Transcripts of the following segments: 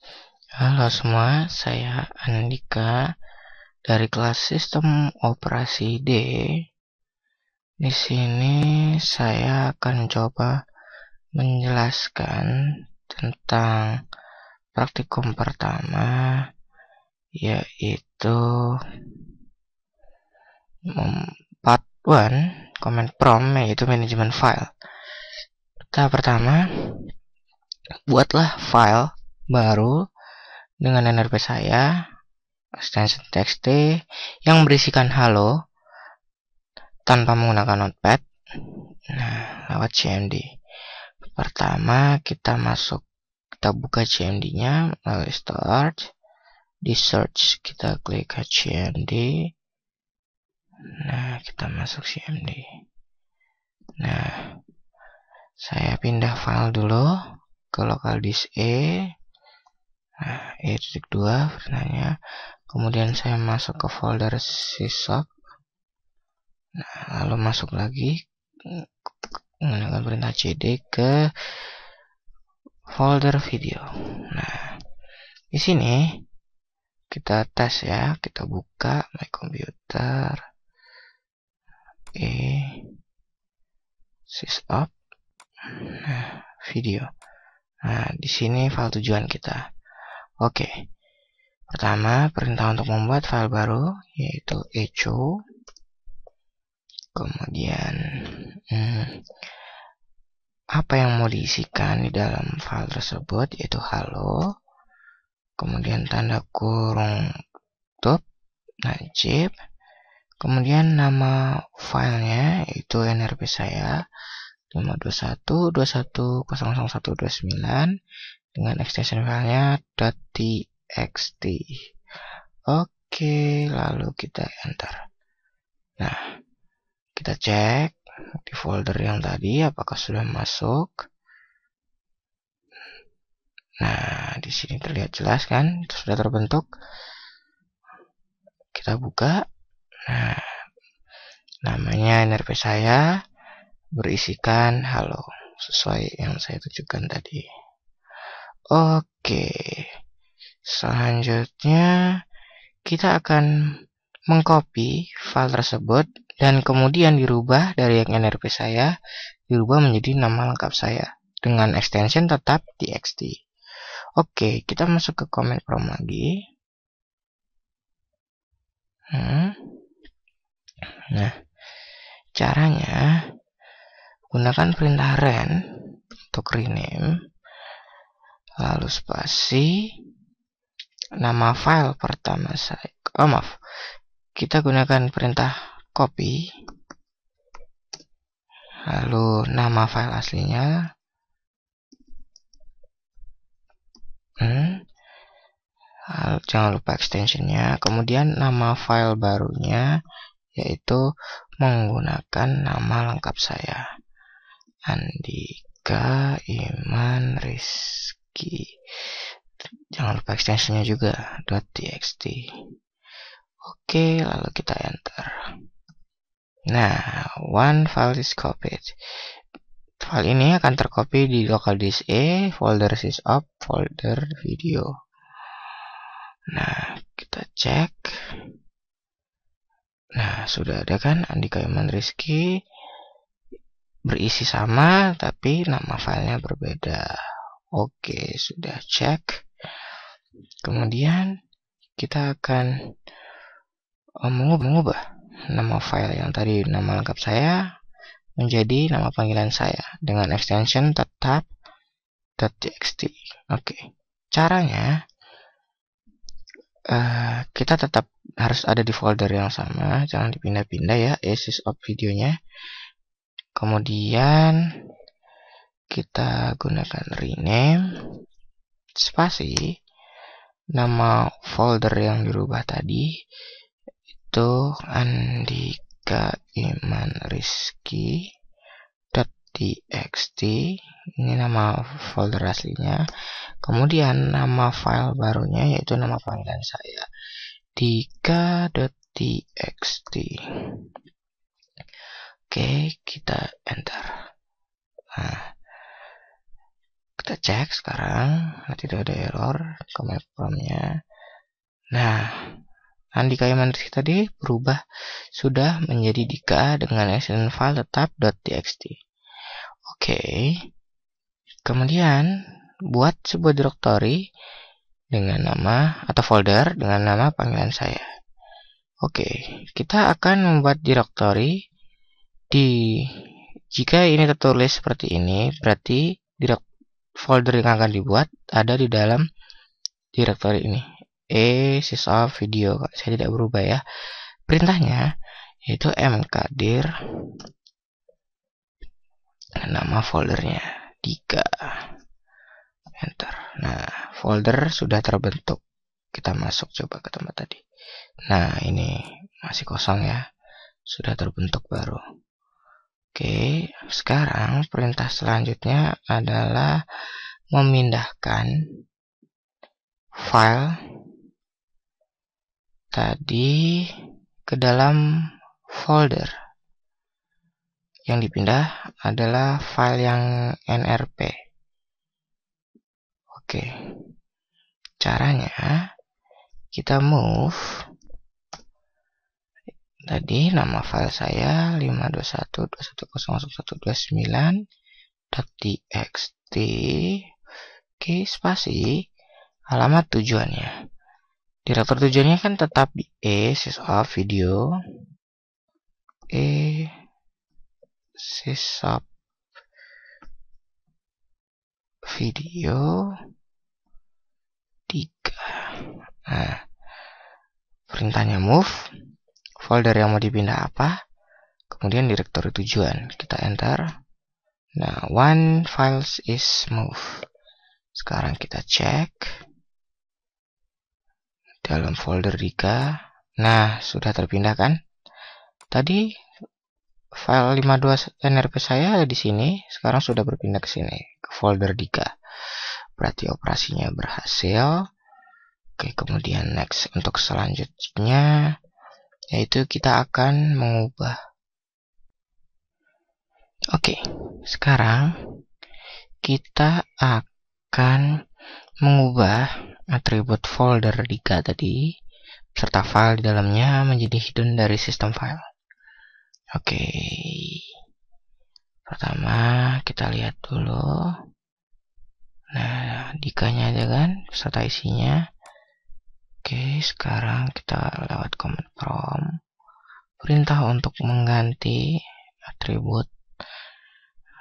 Halo semua, saya Andika dari kelas Sistem Operasi D. Di sini saya akan coba menjelaskan tentang praktikum pertama, yaitu part 1, command prompt, yaitu manajemen file. Tahap pertama, buatlah file baru dengan NRP saya, extension txt yang berisikan halo tanpa menggunakan notepad. Nah, lewat cmd. Pertama kita buka cmd-nya melalui start. Di search kita klik cmd. Nah, kita masuk cmd. Nah, saya pindah file dulu ke local disk E. Nah, E.2 pertanyaan. Kemudian saya masuk ke folder sysop. Nah, lalu masuk lagi menggunakan perintah cd ke folder video. Nah, di sini kita tes ya, kita buka my computer, sysop, nah, video. Nah, di sini file tujuan kita. Oke. Pertama, perintah untuk membuat file baru yaitu echo. Kemudian apa yang mau diisikan di dalam file tersebut yaitu halo. Kemudian tanda kurung tutup, najib. Kemudian nama filenya yaitu nrp saya 521.21.001.29 dengan extension filenya .txt. Oke, lalu kita enter. Nah, kita cek di folder yang tadi apakah sudah masuk. Nah, di sini terlihat jelas kan, sudah terbentuk. Kita buka. Nah, namanya nrp saya berisikan halo, sesuai yang saya tunjukkan tadi. Oke, selanjutnya kita akan mengcopy file tersebut dan kemudian dirubah dari yang nrp saya, dirubah menjadi nama lengkap saya dengan extension tetap txt. Oke, kita masuk ke command prompt lagi. Nah, caranya gunakan perintah ren untuk rename, lalu spasi nama file pertama saya. Kita gunakan perintah copy, lalu nama file aslinya. Jangan lupa extensionnya. Kemudian nama file barunya yaitu menggunakan nama lengkap saya, Andika Iman Rizky. Jangan lupa extensionnya juga .txt. Oke, lalu kita enter. Nah, one file is copied. File ini akan tercopy di local disk E, folder sysop, folder video. Nah, kita cek. Nah, sudah ada kan Andika Iman Rizky, berisi sama tapi nama filenya berbeda. Oke, sudah cek. Kemudian kita akan mengubah nama file yang tadi nama lengkap saya menjadi nama panggilan saya dengan extension tetap .txt. Oke, caranya kita tetap harus ada di folder yang sama, jangan dipindah-pindah ya, sysop videonya. Kemudian kita gunakan rename, spasi nama folder yang dirubah tadi itu Andika Iman Rizky .txt. Ini nama folder aslinya. Kemudian nama file barunya yaitu nama panggilan saya, dika.txt. Oke, kita enter. Nah, Kita cek sekarang, tidak ada error command prompt-nya. Nah, Andika Yamandri tadi berubah sudah menjadi Dika dengan extension file tetap.txt. Oke. Kemudian buat sebuah directory dengan nama atau folder dengan nama panggilan saya. Oke, kita akan membuat directory jika ini tertulis seperti ini, berarti folder yang akan dibuat ada di dalam directory ini. Sysoft video, saya tidak berubah ya. Perintahnya yaitu mkdir nama foldernya Dika. Enter. Nah, folder sudah terbentuk. Kita masuk coba ke tempat tadi. Nah, ini masih kosong ya. Sudah terbentuk baru. Oke, sekarang perintah selanjutnya adalah memindahkan file tadi ke dalam folder. Yang dipindah adalah file yang nrp. Oke, caranya kita move tadi nama file saya 521.21.01.29.txt. Oke, spasi alamat tujuannya. Direktur tujuannya kan tetap di sysoft video, sysoft video 3. Nah, perintahnya move, folder yang mau dipindah apa, kemudian direktori tujuan. Kita enter. Nah, one files is move. Sekarang kita cek dalam folder Dika. Nah, sudah terpindah kan? Tadi file 52 nrp saya ada di sini, sekarang sudah berpindah ke sini, ke folder Dika. Berarti operasinya berhasil. Oke, kemudian next untuk selanjutnya yaitu kita akan mengubah. Oke, sekarang kita akan mengubah atribut folder Dika tadi serta file di dalamnya menjadi hidden dari sistem file. Oke, pertama kita lihat dulu. Nah, Dikanya aja kan serta isinya. Oke, sekarang kita lewat command prompt. Perintah untuk mengganti atribut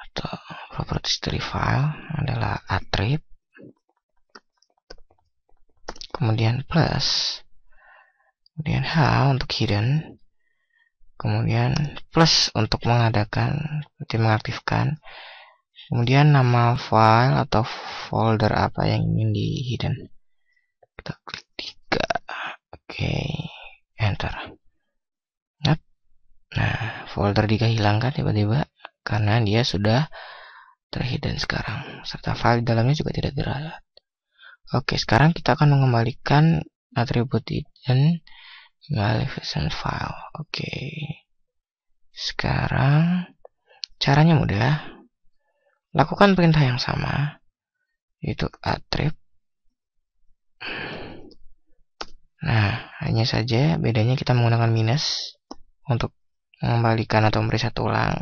atau properties dari file adalah attrib, kemudian plus, kemudian H untuk hidden, kemudian plus untuk mengaktifkan, kemudian nama file atau folder apa yang ingin di hidden. Kita klik 3. Oke, enter. Nah, folder Dika hilang kan tiba-tiba karena dia sudah terhidden sekarang, serta file di dalamnya juga tidak terlihat. Oke, sekarang kita akan mengembalikan atribut hidden maleficent file. Oke, sekarang caranya mudah. Lakukan perintah yang sama, yaitu attrib. Nah, hanya saja bedanya kita menggunakan minus untuk mengembalikan atau mereset ulang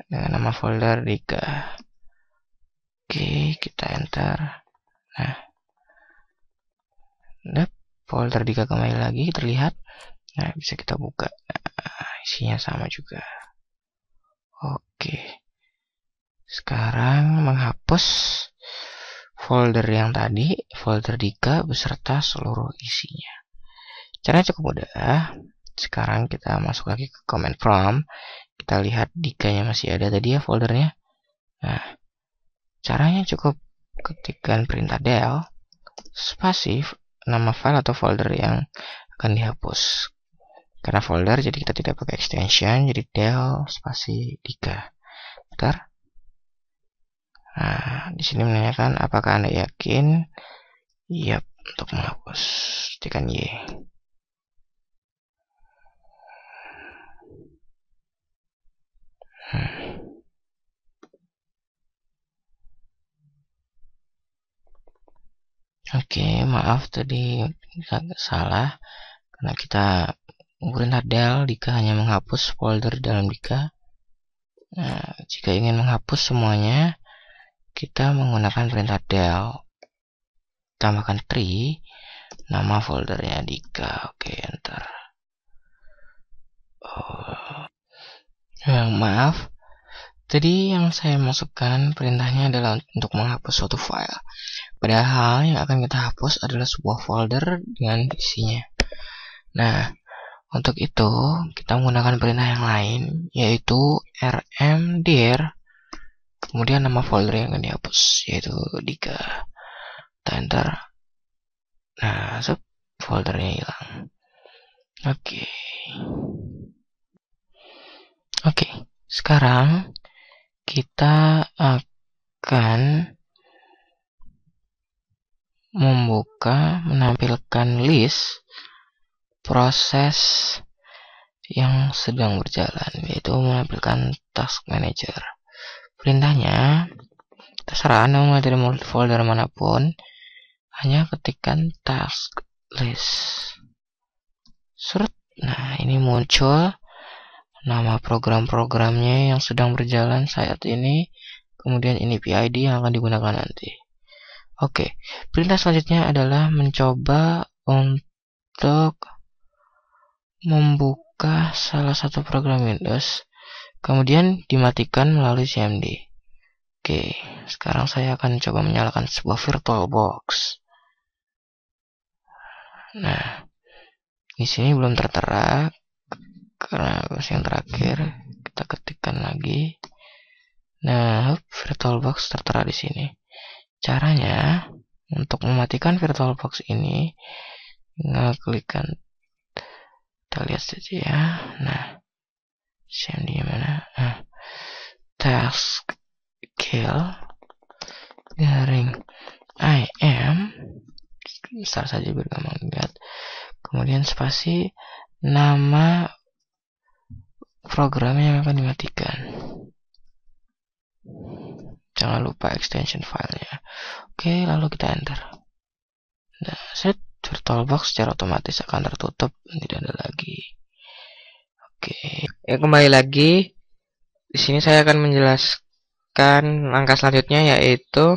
dengan nama folder Dika. Oke, kita enter. Nah, folder Dika kembali lagi terlihat. Nah, bisa kita buka. Nah, isinya sama juga. Oke, sekarang menghapus folder yang tadi, folder Dika beserta seluruh isinya. Caranya cukup mudah. Sekarang kita masuk lagi ke command prompt. Kita lihat Dikanya masih ada tadi ya foldernya. Nah, caranya cukup ketikkan perintah del spasi nama file atau folder yang akan dihapus. Karena folder jadi kita tidak pakai extension, jadi del spasi Dika. Bentar. Nah, di sini menanyakan apakah Anda yakin? Yap, untuk menghapus. Tekan Y. Oke, maaf tadi agak salah karena kita perintah del jika hanya menghapus folder dalam Dika. Nah, jika ingin menghapus semuanya, kita menggunakan perintah del. Tambahkan tree, nama foldernya Dika. Oke, enter. Maaf, tadi yang saya masukkan perintahnya adalah untuk menghapus suatu file. Padahal yang akan kita hapus adalah sebuah folder dengan isinya. Nah, untuk itu kita menggunakan perintah yang lain, yaitu rmdir. Kemudian nama folder yang akan dihapus, yaitu Dika. Kita enter. Nah, foldernya hilang. Oke, sekarang kita akan menampilkan list proses yang sedang berjalan, yaitu menampilkan task manager. Perintahnya terserah Anda mulai dari folder manapun, hanya ketikkan task list. Nah, ini muncul nama program-programnya yang sedang berjalan saat ini, kemudian ini PID yang akan digunakan nanti. Oke, perintah selanjutnya adalah mencoba untuk membuka salah satu program Windows, kemudian dimatikan melalui cmd. Oke, sekarang saya akan coba menyalakan sebuah VirtualBox. Nah, di sini belum tertera karena yang terakhir kita ketikkan lagi. Nah, VirtualBox tertera di sini. Caranya untuk mematikan VirtualBox ini, ngeklikkan, kita lihat saja ya. Nah, cmd mana? Nah, task kill garing IM besar saja biar gampang lihat. Kemudian spasi nama program yang akan dimatikan. Jangan lupa extension filenya. Oke, lalu kita enter. Nah, VirtualBox secara otomatis akan tertutup dan tidak ada lagi. Oke, ya kembali lagi. Di sini saya akan menjelaskan langkah selanjutnya, yaitu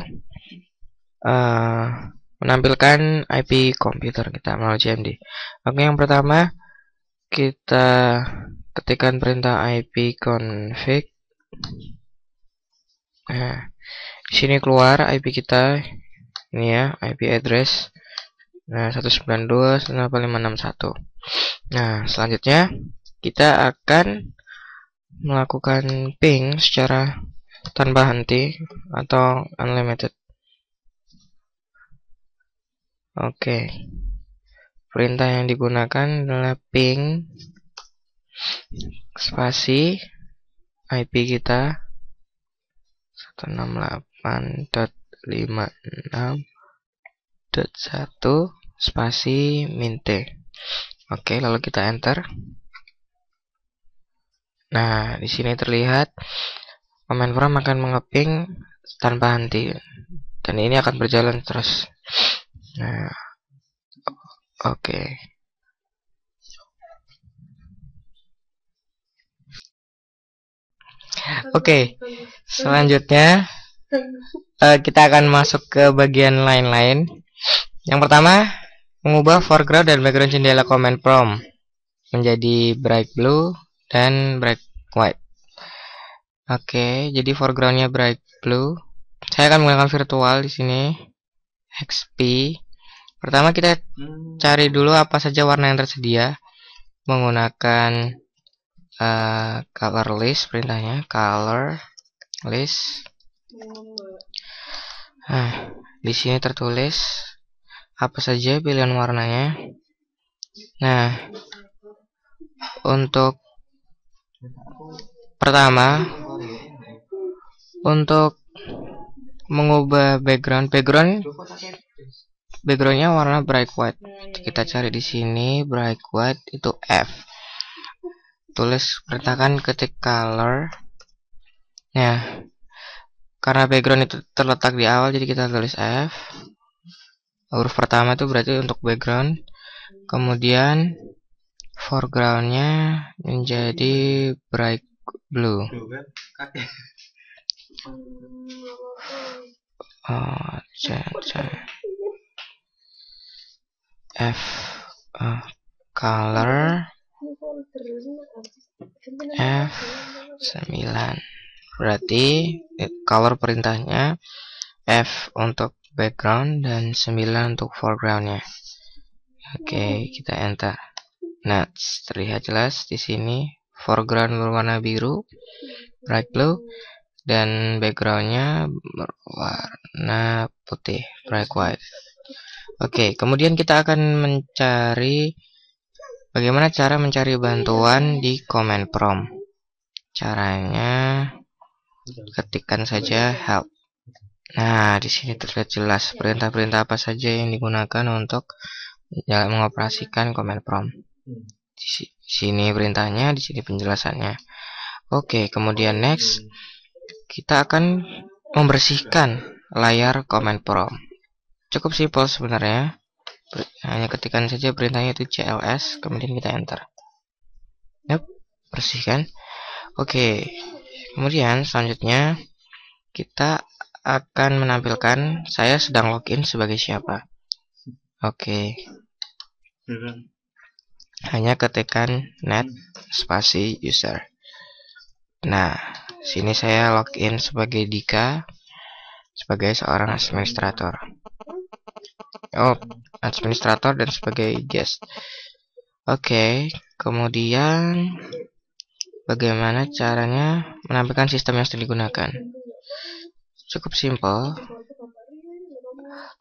menampilkan IP komputer kita melalui cmd. Oke, yang pertama kita ketikkan perintah IP config. Nah, di sini keluar IP kita, ini ya, IP address. Nah, 192.168.561. Nah, selanjutnya kita akan melakukan ping secara tanpa henti atau unlimited. Oke. Perintah yang digunakan adalah ping spasi IP kita 168.56.1 spasi mint. Oke, lalu kita enter. Nah, di sini terlihat command prompt akan mengeping tanpa henti dan ini akan berjalan terus. Nah, oke. Oke, selanjutnya kita akan masuk ke bagian lain-lain. Yang pertama, mengubah foreground dan background jendela command prompt menjadi bright blue dan bright white. Oke, jadi foregroundnya bright blue. Saya akan menggunakan virtual di sini. XP. Pertama kita cari dulu apa saja warna yang tersedia menggunakan color list, perintahnya color list. Nah, di sini tertulis apa saja pilihan warnanya. Nah, untuk pertama, untuk mengubah backgroundnya warna bright white. Kita cari di sini bright white itu F. Perintahkan ketik color. Nah, karena background itu terletak di awal, jadi kita tulis F. huruf pertama itu berarti untuk background, kemudian foregroundnya menjadi bright blue. Color F9, berarti color perintahnya F untuk background dan 9 untuk foregroundnya. Oke, kita enter. Nah, terlihat jelas di sini foreground berwarna biru, bright blue, dan backgroundnya berwarna putih, bright white. Oke, kemudian kita akan mencari bagaimana cara mencari bantuan di command prompt. Caranya ketikkan saja help. Nah, di sini terlihat jelas perintah-perintah apa saja yang digunakan untuk mengoperasikan command prompt. Di sini perintahnya, di sini penjelasannya. Oke, kemudian next kita akan membersihkan layar command prompt. Cukup simpel sebenarnya. Hanya ketikkan saja perintahnya itu cls, kemudian kita enter. Yap, bersihkan. Oke, kemudian selanjutnya kita akan menampilkan saya sedang login sebagai siapa. Oke, hanya ketikkan net spasi user. Nah, sini saya login sebagai Dika, sebagai seorang administrator. Administrator dan sebagai guest. Oke, kemudian bagaimana caranya menampilkan sistem yang sedang digunakan? Cukup simpel,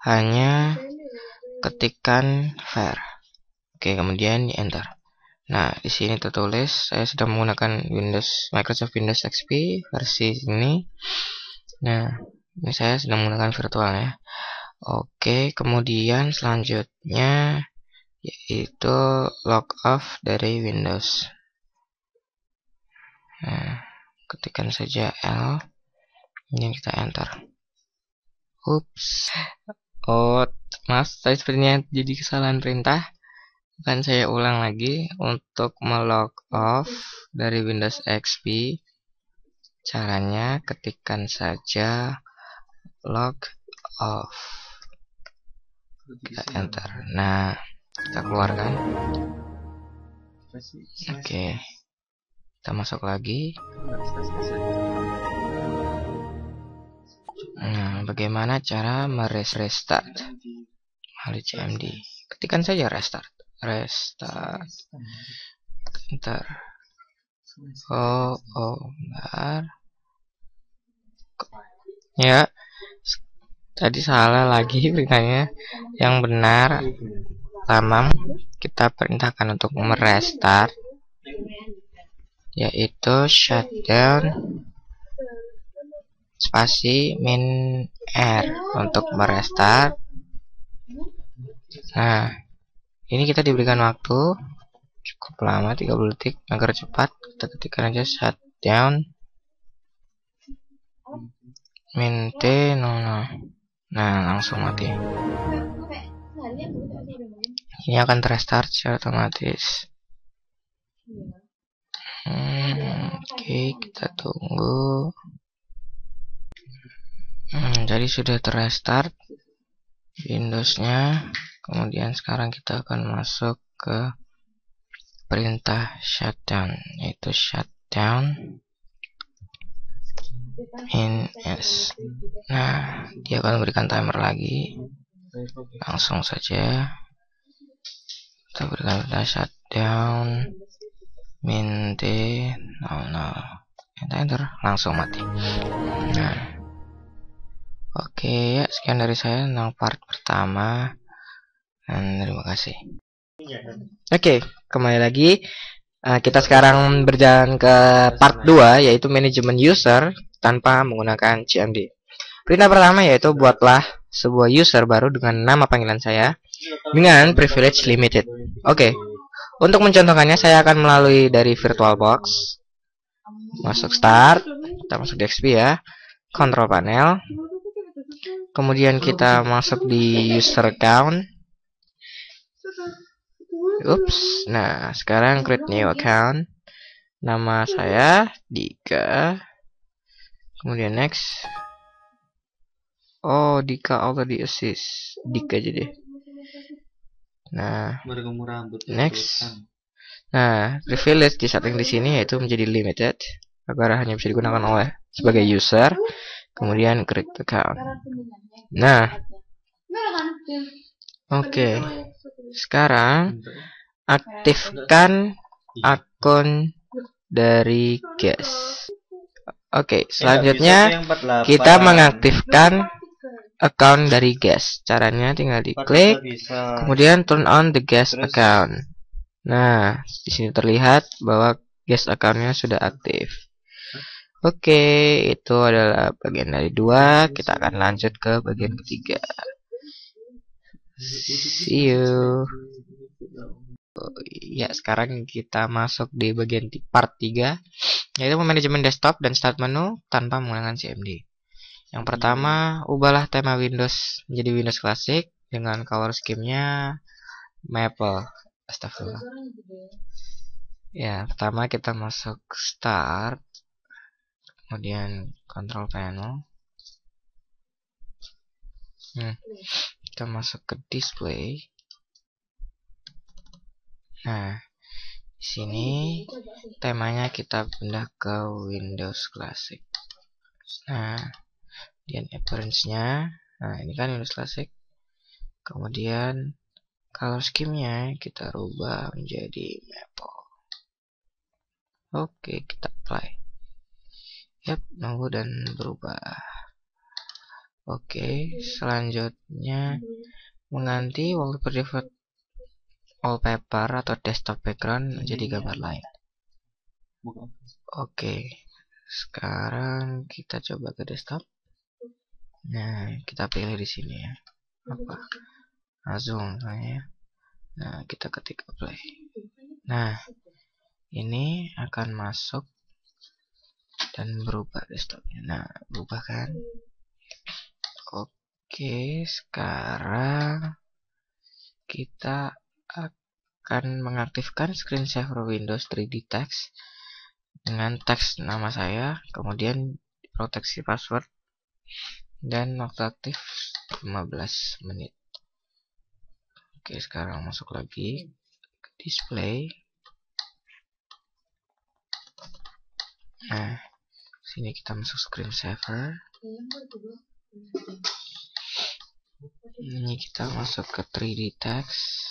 hanya ketikkan var. Oke, kemudian di enter. Nah, di sini tertulis saya sedang menggunakan Microsoft Windows XP versi ini. Nah, ini saya sedang menggunakan virtual ya. Oke, kemudian selanjutnya yaitu log off dari Windows. Nah, ketikkan saja L, kemudian kita enter. Ups. Oh, maaf, saya sepertinya jadi kesalahan perintah. Akan saya ulang lagi untuk melog off dari Windows XP. Caranya ketikkan saja log off. Kita enter. Nah, kita keluarkan. Oke, kita masuk lagi. Nah, bagaimana cara merestart Mali CMD? Ketikkan saja restart. Enter. Bentar. Ya, tadi salah lagi perintahnya. Yang benar, pertama kita perintahkan untuk merestart, yaitu shutdown spasi min R untuk merestart. Nah, ini kita diberikan waktu cukup lama, 30 detik. Agar cepat, kita ketikkan aja shutdown min T 00. Nah, langsung mati. Ini akan terstart secara otomatis. Oke, kita tunggu. Jadi sudah terstart Windowsnya. Kemudian sekarang kita akan masuk ke perintah shutdown, yaitu shutdown in S. Nah, dia akan memberikan timer lagi. Langsung saja kita berikan perintah shutdown min T 00. Enter, langsung mati. Nah, oke ya, sekian dari saya tentang part pertama. Dan terima kasih. Oke, kembali lagi. Kita sekarang berjalan ke part 2, yaitu manajemen user tanpa menggunakan CMD. Perintah pertama yaitu buatlah sebuah user baru dengan nama panggilan saya dengan privilege limited. Oke, untuk mencontohkannya saya akan melalui dari VirtualBox. Masuk start, kita masuk di XP ya, control panel, Kemudian kita masuk di user account. Ups. Nah, sekarang create new account. Nama saya Dika. Kemudian next. Oh, Dika already assist. Dika aja deh. Nah, next. Nah, privilege di setting di sini yaitu menjadi limited agar hanya bisa digunakan oleh sebagai user. Kemudian create account. Nah, oke. Sekarang aktifkan akun dari guest. Oke, selanjutnya kita mengaktifkan account dari guest. Caranya tinggal diklik, kemudian turn on the guest account. Nah, di sini terlihat bahwa guest accountnya sudah aktif. Oke, itu adalah bagian dari 2. Kita akan lanjut ke bagian ketiga. See you. Ya, sekarang kita masuk di bagian part 3, yaitu manajemen desktop dan start menu tanpa menggunakan CMD. Yang pertama, ubahlah tema Windows menjadi Windows Classic dengan color scheme-nya Maple. Astagfirullah. Ya, pertama kita masuk start, kemudian control panel. Kita masuk ke display. Nah, di sini temanya kita pindah ke Windows Classic. Nah, kemudian appearance-nya, nah ini kan Windows Classic. Kemudian color scheme-nya kita rubah menjadi Maple. Oke, kita apply. Yap, nunggu dan berubah. Oke, selanjutnya mengganti wallpaper atau desktop background menjadi gambar lain. Oke, sekarang kita coba ke desktop. Nah, kita pilih di sini ya. Apa? Azul misalnya. Nah, kita ketik apply. Nah, ini akan masuk dan berubah desktopnya. Nah, berubah kan? Oke, sekarang kita akan mengaktifkan screensaver Windows 3D Text dengan teks nama saya, kemudian proteksi password, dan waktu aktif 15 menit. Oke, sekarang masuk lagi ke display. Nah, sini kita masuk screensaver. Ini kita masuk ke 3D text.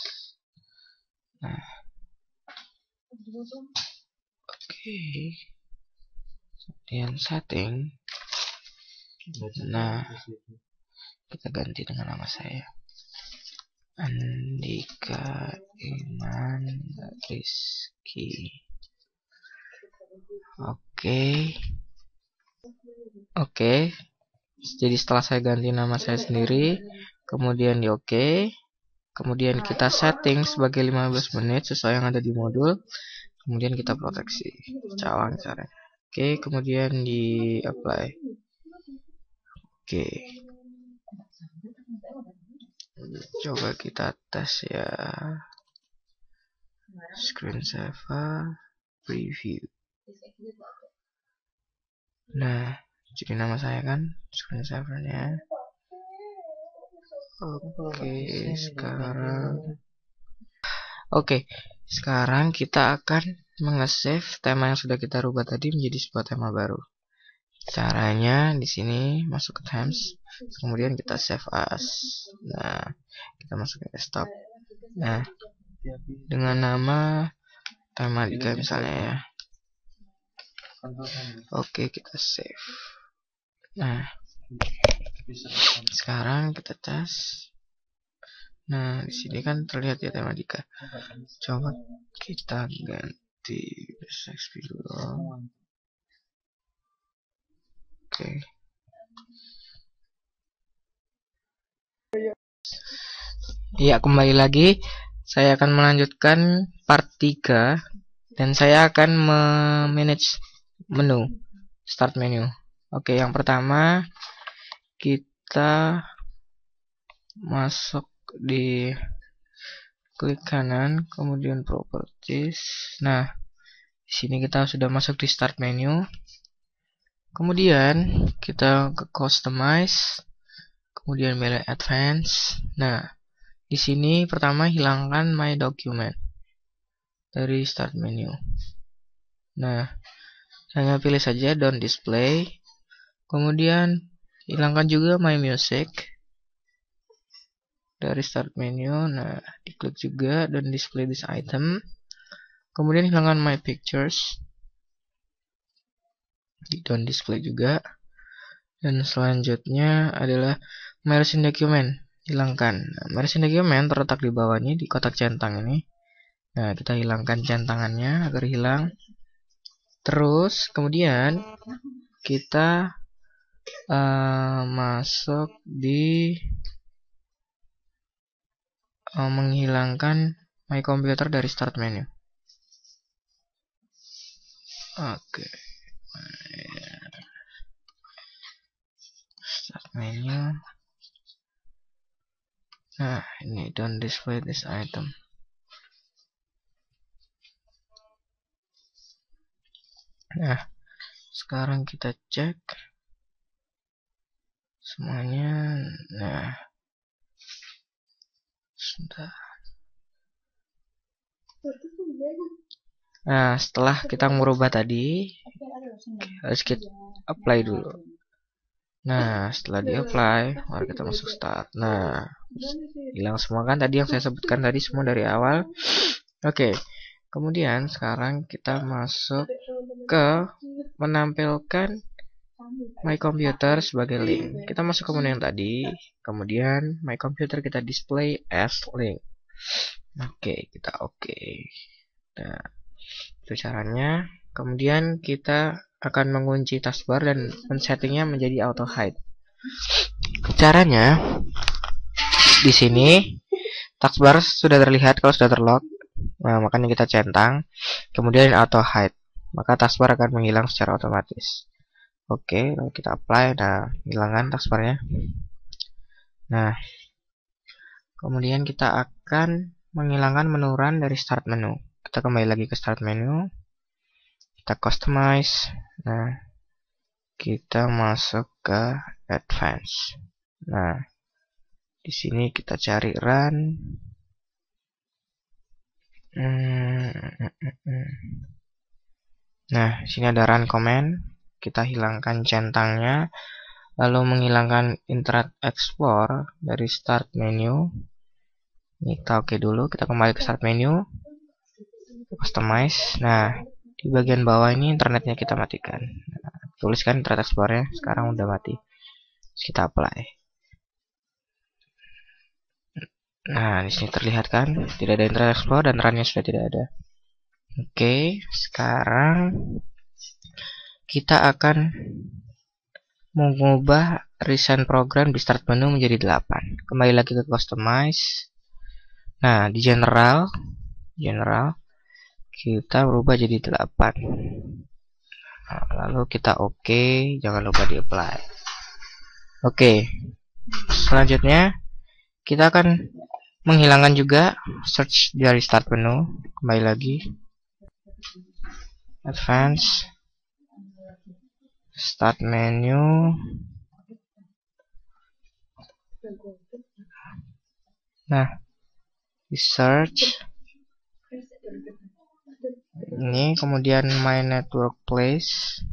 Nah, oke. Kemudian setting. Nah, kita ganti dengan nama saya, Andika Iman Rizky. Oke. Jadi setelah saya ganti nama saya sendiri, kemudian di oke. Kemudian kita setting sebagai 15 menit sesuai yang ada di modul. Kemudian kita proteksi. Cawang caranya. Oke, kemudian di apply. Oke. Coba kita tes ya. Screensaver preview. Nah, jadi nama saya kan screensavernya. Oke, sekarang kita akan mengesave tema yang sudah kita rubah tadi menjadi sebuah tema baru. Caranya di sini masuk ke themes, kemudian kita save as. Nah, kita masuk ke desktop. Nah, dengan nama tema Dika misalnya ya. Oke, kita save. Nah, sekarang kita tes. Nah, di sini kan terlihat ya tema Dika. Coba kita ganti XP dulu. Oke. Ya, kembali lagi. Saya akan melanjutkan part 3 dan saya akan memanage menu, start menu. Oke, yang pertama kita kita masuk di klik kanan, kemudian properties. Nah, di sini kita sudah masuk di start menu. Kemudian kita ke customize, kemudian pilih advance. Nah, di sini pertama hilangkan my document dari start menu. Nah, saya pilih saja don't display. Kemudian hilangkan juga my music dari start menu. Nah, diklik juga dan display this item. Kemudian hilangkan my pictures, di don't display juga. Dan selanjutnya adalah my recent document, hilangkan. Nah, my recent document terletak di bawahnya di kotak centang ini. Nah, kita hilangkan centangannya agar hilang. Terus kemudian kita masuk di menghilangkan my computer dari start menu. Oke. Start menu. Nah, ini don't display this item. Nah, sekarang kita cek semuanya. Nah, sebentar. Nah, setelah kita merubah tadi, harus kita apply dulu. Nah, setelah di apply, mari kita masuk start. Nah, hilang semua kan tadi yang saya sebutkan tadi semua dari awal. Oke, kemudian sekarang kita masuk ke menampilkan my computer sebagai link. Kita masuk ke menu yang tadi, kemudian my computer kita display as link. Oke, kita oke. Nah, itu caranya. Kemudian kita akan mengunci taskbar dan men-settingnya menjadi auto hide. Caranya di sini taskbar sudah terlihat kalau sudah terlock. Nah, makanya kita centang. Kemudian auto hide, maka taskbar akan menghilang secara otomatis. Oke, lalu kita apply. Nah, hilangkan taskbarnya. Nah, kemudian kita akan menghilangkan menu run dari start menu. Kita kembali lagi ke start menu. Kita customize. Nah, kita masuk ke advance. Nah, di sini kita cari run. Nah, di sini ada run command. Kita hilangkan centangnya, lalu menghilangkan Internet Explorer dari start menu. Ini kita oke dulu. Kita kembali ke start menu, customize. Nah, di bagian bawah ini internetnya kita matikan. Nah, tuliskan Internet Explorer-nya sekarang udah mati. Terus kita apply. Nah, di sini terlihat kan tidak ada Internet Explorer dan run-nya sudah tidak ada. Oke, sekarang kita akan mengubah recent program di start menu menjadi 8. Kembali lagi ke customize. Nah, di general kita berubah jadi 8. Nah, lalu kita oke, jangan lupa di apply. Oke, selanjutnya kita akan menghilangkan juga search dari start menu. Kembali lagi advance, start menu. Nah, di search ini, kemudian my network place.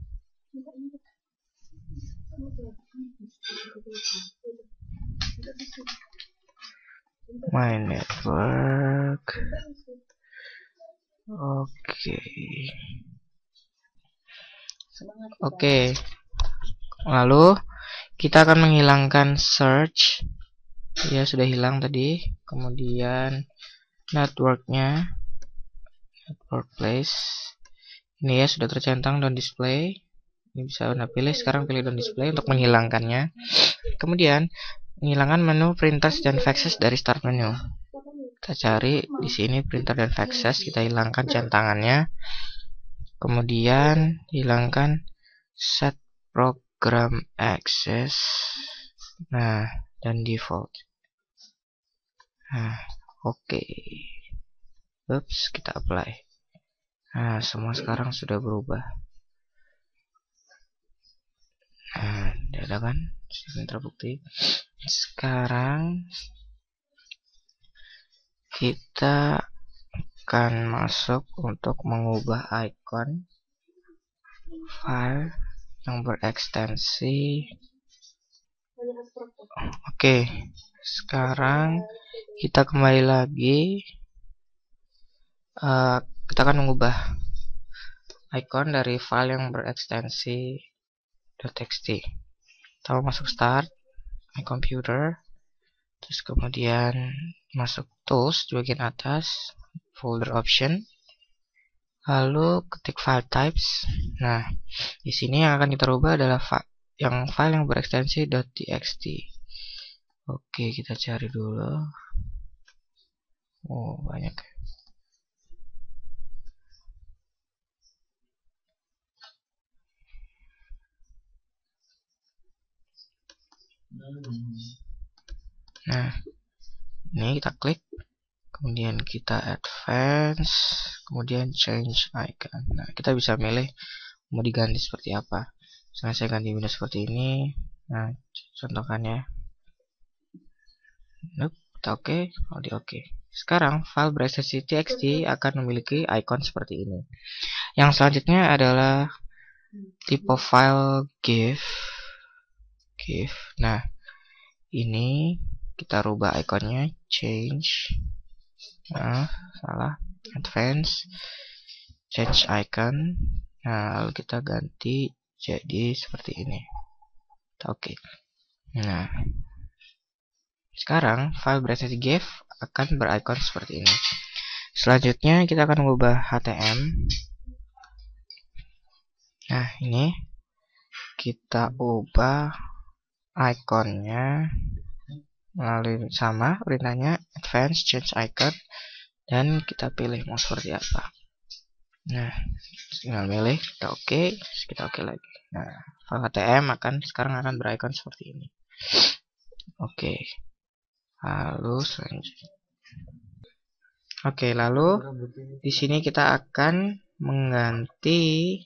My network. Oke. Lalu kita akan menghilangkan search. Ya, sudah hilang tadi. Kemudian networknya, network place. Ini ya sudah tercentang don't display. Ini bisa Anda pilih. Sekarang pilih don't display untuk menghilangkannya. Kemudian menghilangkan menu printers dan faxes dari start menu. Kita cari di sini printer dan faxes, kita hilangkan centangannya. Kemudian hilangkan set program access. Nah, dan default. Nah, oke. Oops, kita apply. Nah, semua sekarang sudah berubah. Nah, ada kan? Sudah terbukti. Sekarang kita akan masuk untuk mengubah icon file yang berekstensi. Oke, sekarang kita kembali lagi. Kita akan mengubah icon dari file yang berekstensi .txt. Kita masuk start, my computer, terus kemudian masuk tools di bagian atas, folder option, lalu ketik file types. Nah, di sini yang akan kita rubah adalah file yang berekstensi .txt. Oke, kita cari dulu. Oh, banyak. Nah, ini kita klik, kemudian kita advance, kemudian change icon. Nah, kita bisa milih mau diganti seperti apa. Misalnya saya ganti Windows seperti ini. Nah, contohkannya. Nope, kita oke, di oke. Sekarang file berekstensi txt akan memiliki icon seperti ini. Yang selanjutnya adalah tipe file GIF. Nah, ini kita rubah ikonnya, change. Nah, salah. Advance, change icon. Nah, lalu kita ganti jadi seperti ini. Oke. Nah, sekarang file berekstensi GIF akan berikon seperti ini. Selanjutnya kita akan mengubah HTML. Nah, ini kita ubah ikonnya melalui sama perintahnya advance change icon, dan kita pilih mau seperti apa. Nah, tinggal milih, kita oke, kita oke lagi. Nah, file HTML sekarang akan berikon seperti ini. Oke. Lalu selanjutnya. Oke, lalu di sini kita akan mengganti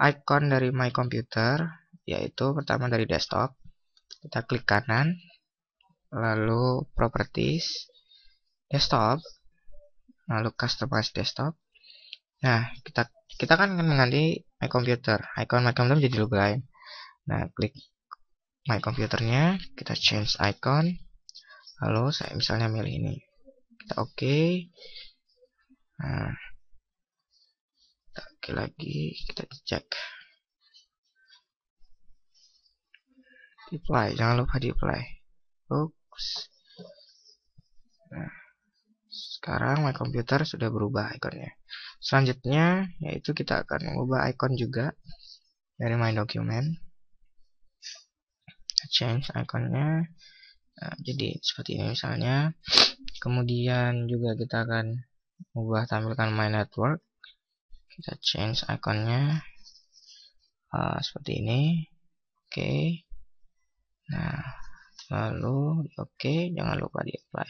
icon dari my computer, yaitu pertama dari desktop. Kita klik kanan, lalu properties, desktop, lalu customize desktop. Nah, kita kan akan mengganti my computer. Icon my computer menjadi logo lain. Nah, klik my computernya, kita change icon, lalu saya misalnya milih ini. Kita oke. Nah, kita oke lagi, kita cek. Di apply, jangan lupa di apply. Oops. Nah, sekarang my computer sudah berubah ikonnya. Selanjutnya yaitu kita akan mengubah icon juga dari my document. Change iconnya. Nah, jadi seperti ini misalnya. Kemudian juga kita akan mengubah tampilkan my network. Kita change iconnya seperti ini. Oke. Nah, lalu oke, jangan lupa di apply.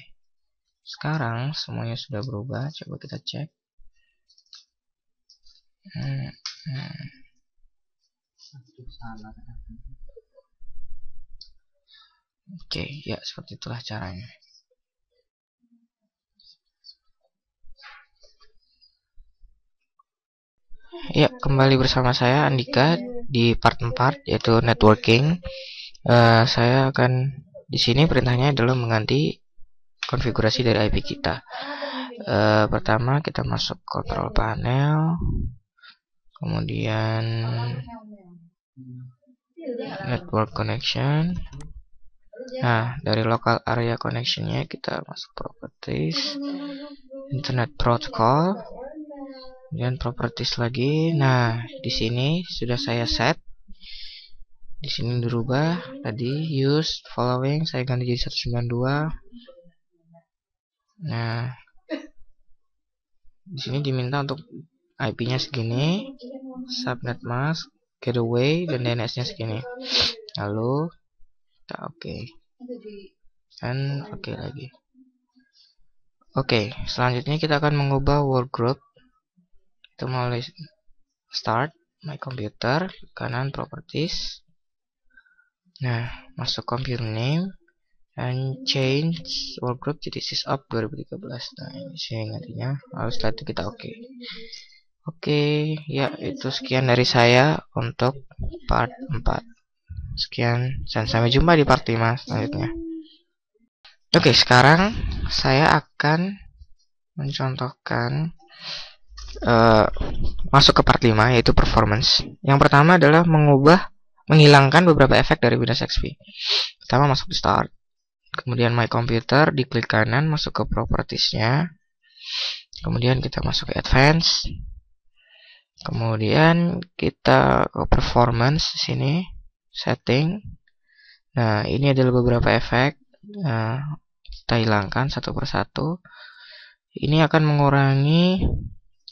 Sekarang semuanya sudah berubah. Coba kita cek. Oke, ya seperti itulah caranya. Ya, kembali bersama saya Andika di part 4 yaitu networking. Saya akan di sini perintahnya adalah mengganti konfigurasi dari IP kita. Pertama kita masuk control panel, kemudian network connection. Nah, dari local area connectionnya kita masuk properties, internet protocol, kemudian properties lagi. Nah, di sini sudah saya set. Di sini dirubah tadi use following saya ganti jadi 192. Nah, di sini diminta untuk IP-nya segini, subnet mask, gateway, dan DNS-nya segini. Lalu Kita oke. Dan oke lagi. Oke, selanjutnya kita akan mengubah workgroup. Kita mulai start my computer, kanan properties. Nah, masuk computer name and change workgroup jadi sysup 2013. Nah, ini sih artinya. Lalu setelah itu kita oke. Oke, ya itu sekian dari saya untuk part 4. Sekian dan sampai jumpa di part 5 selanjutnya. Oke, sekarang saya akan mencontohkan masuk ke part 5 yaitu performance. Yang pertama adalah menghilangkan beberapa efek dari Windows XP. Pertama masuk di start, kemudian my computer, diklik kanan masuk ke propertiesnya, kemudian kita masuk ke advanced, kemudian kita ke performance sini setting. Nah, ini adalah beberapa efek. Nah, kita hilangkan satu persatu. Ini akan mengurangi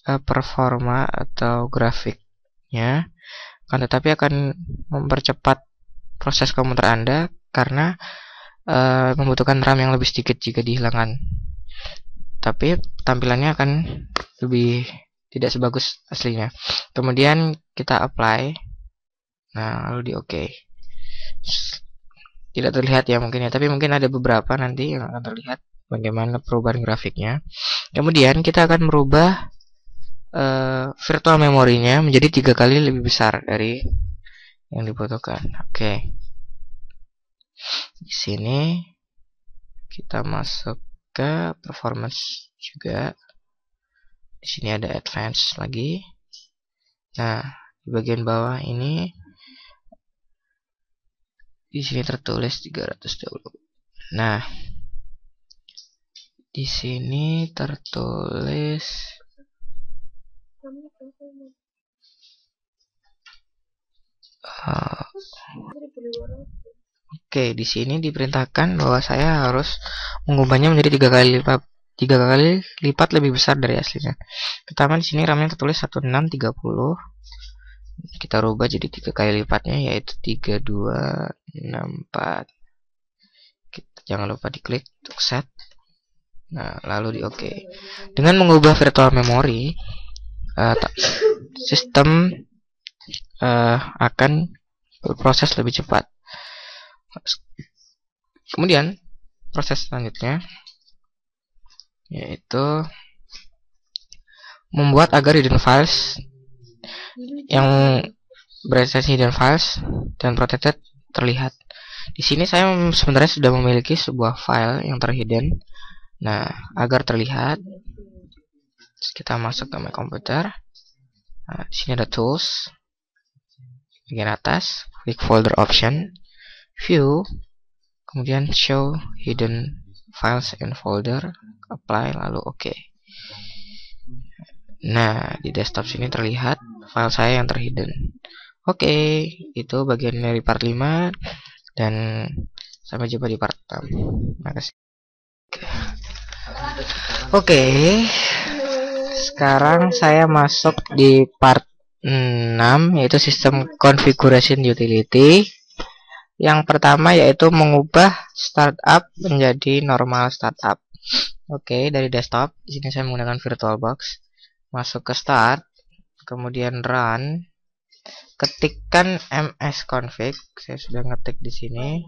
performa atau grafiknya, tetapi akan mempercepat proses komputer Anda karena membutuhkan RAM yang lebih sedikit jika dihilangkan. Tapi tampilannya akan lebih tidak sebagus aslinya. Kemudian kita apply. Nah, lalu di oke. Tidak terlihat ya mungkin ya, tapi mungkin ada beberapa nanti yang akan terlihat bagaimana perubahan grafiknya. Kemudian kita akan merubah virtual memorinya menjadi 3 kali lebih besar dari yang dibutuhkan. Oke. Di sini kita masuk ke performance juga. Di sini ada advanced lagi. Nah, di bagian bawah ini di sini tertulis 320. Nah, di sini tertulis oke, di sini diperintahkan bahwa saya harus mengubahnya menjadi 3 kali lipat lebih besar dari aslinya. Pertama di sini RAM-nya tertulis 1630. Kita rubah jadi 3 kali lipatnya yaitu 3264. Kita jangan lupa diklik untuk set. Nah, lalu di oke. Dengan mengubah virtual memory, sistem akan berproses lebih cepat. Kemudian proses selanjutnya yaitu membuat agar hidden files yang berekspresi hidden files dan protected terlihat. Di sini saya sebenarnya sudah memiliki sebuah file yang terhidden. Nah, agar terlihat kita masuk ke my computer. Nah, di sini ada tools, bagian atas, klik folder option, view, kemudian show hidden files and folder, apply, lalu oke. Nah, di desktop sini terlihat file saya yang terhidden. Oke, itu bagian dari part 5 dan sampai jumpa di part 6. Terima kasih. Oke. Sekarang saya masuk di part 6 yaitu sistem configuration utility. Yang pertama yaitu mengubah startup menjadi normal startup. Oke, dari desktop di sini saya menggunakan VirtualBox. Masuk ke start, kemudian run, ketikkan msconfig. Saya sudah ngetik di sini.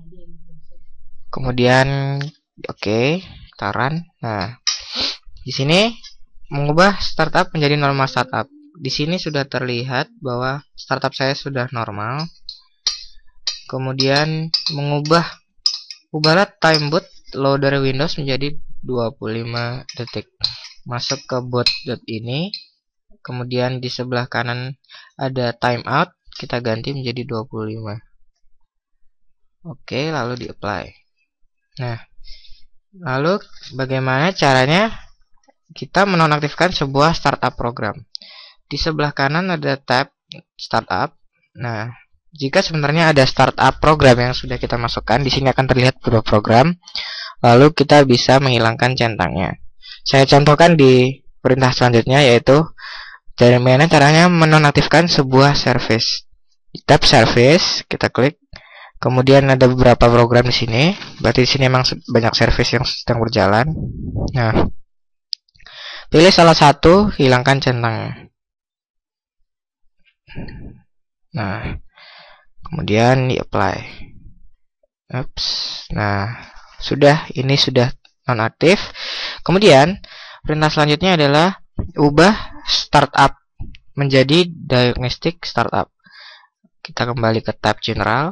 Kemudian oke, kita run. Nah, di sini mengubah startup menjadi normal startup. Di sini sudah terlihat bahwa startup saya sudah normal. Kemudian ubahlah time boot loader Windows menjadi 25 detik. Masuk ke boot ini, kemudian di sebelah kanan ada timeout, kita ganti menjadi 25. Oke, lalu di apply. Nah, lalu bagaimana caranya kita menonaktifkan sebuah startup program? Di sebelah kanan ada tab startup. Nah, jika sebenarnya ada startup program yang sudah kita masukkan, di sini akan terlihat beberapa program. Lalu kita bisa menghilangkan centangnya. Saya contohkan di perintah selanjutnya yaitu bagaimana caranya menonaktifkan sebuah service. Di tab service kita klik, Kemudian ada beberapa program di sini. Berarti di sini memang banyak service yang sedang berjalan. Nah, pilih salah satu, hilangkan centangnya. Nah, kemudian di apply. Ups. Nah, ini sudah nonaktif. Kemudian perintah selanjutnya adalah ubah startup menjadi diagnostic startup. Kita kembali ke tab general.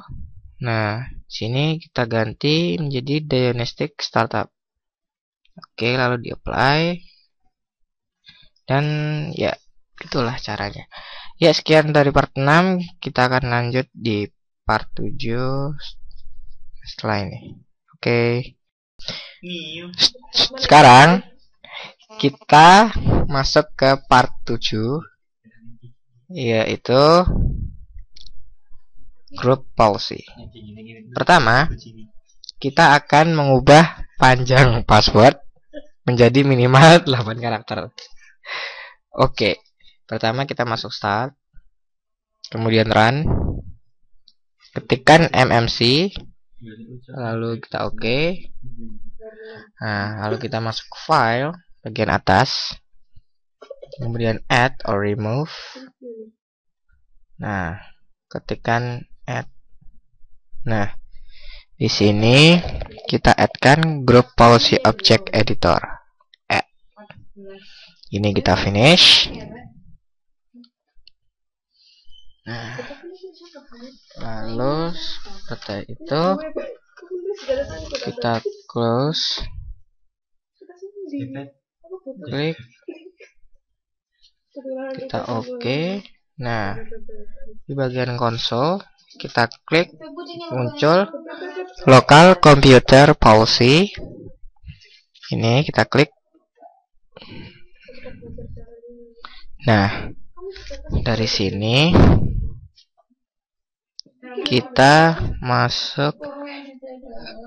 Nah, sini kita ganti menjadi diagnostic startup. Oke, lalu di apply. Dan ya, itulah caranya. Ya, sekian dari part 6. Kita akan lanjut di part 7 setelah ini. Oke. Sekarang kita masuk ke part 7, yaitu group policy. Pertama, kita akan mengubah panjang password menjadi minimal 8 karakter. Oke, pertama kita masuk start, kemudian run, ketikkan MMC, lalu kita oke. Nah, lalu kita masuk ke file bagian atas, kemudian add or remove. Nah, ketikkan add. Nah, di sini kita add-kan group policy object editor. Ini kita finish. Nah, lalu seperti itu kita close, klik, kita oke. Nah, di bagian konsol kita klik, muncul local computer policy. Ini kita klik. Nah, dari sini kita masuk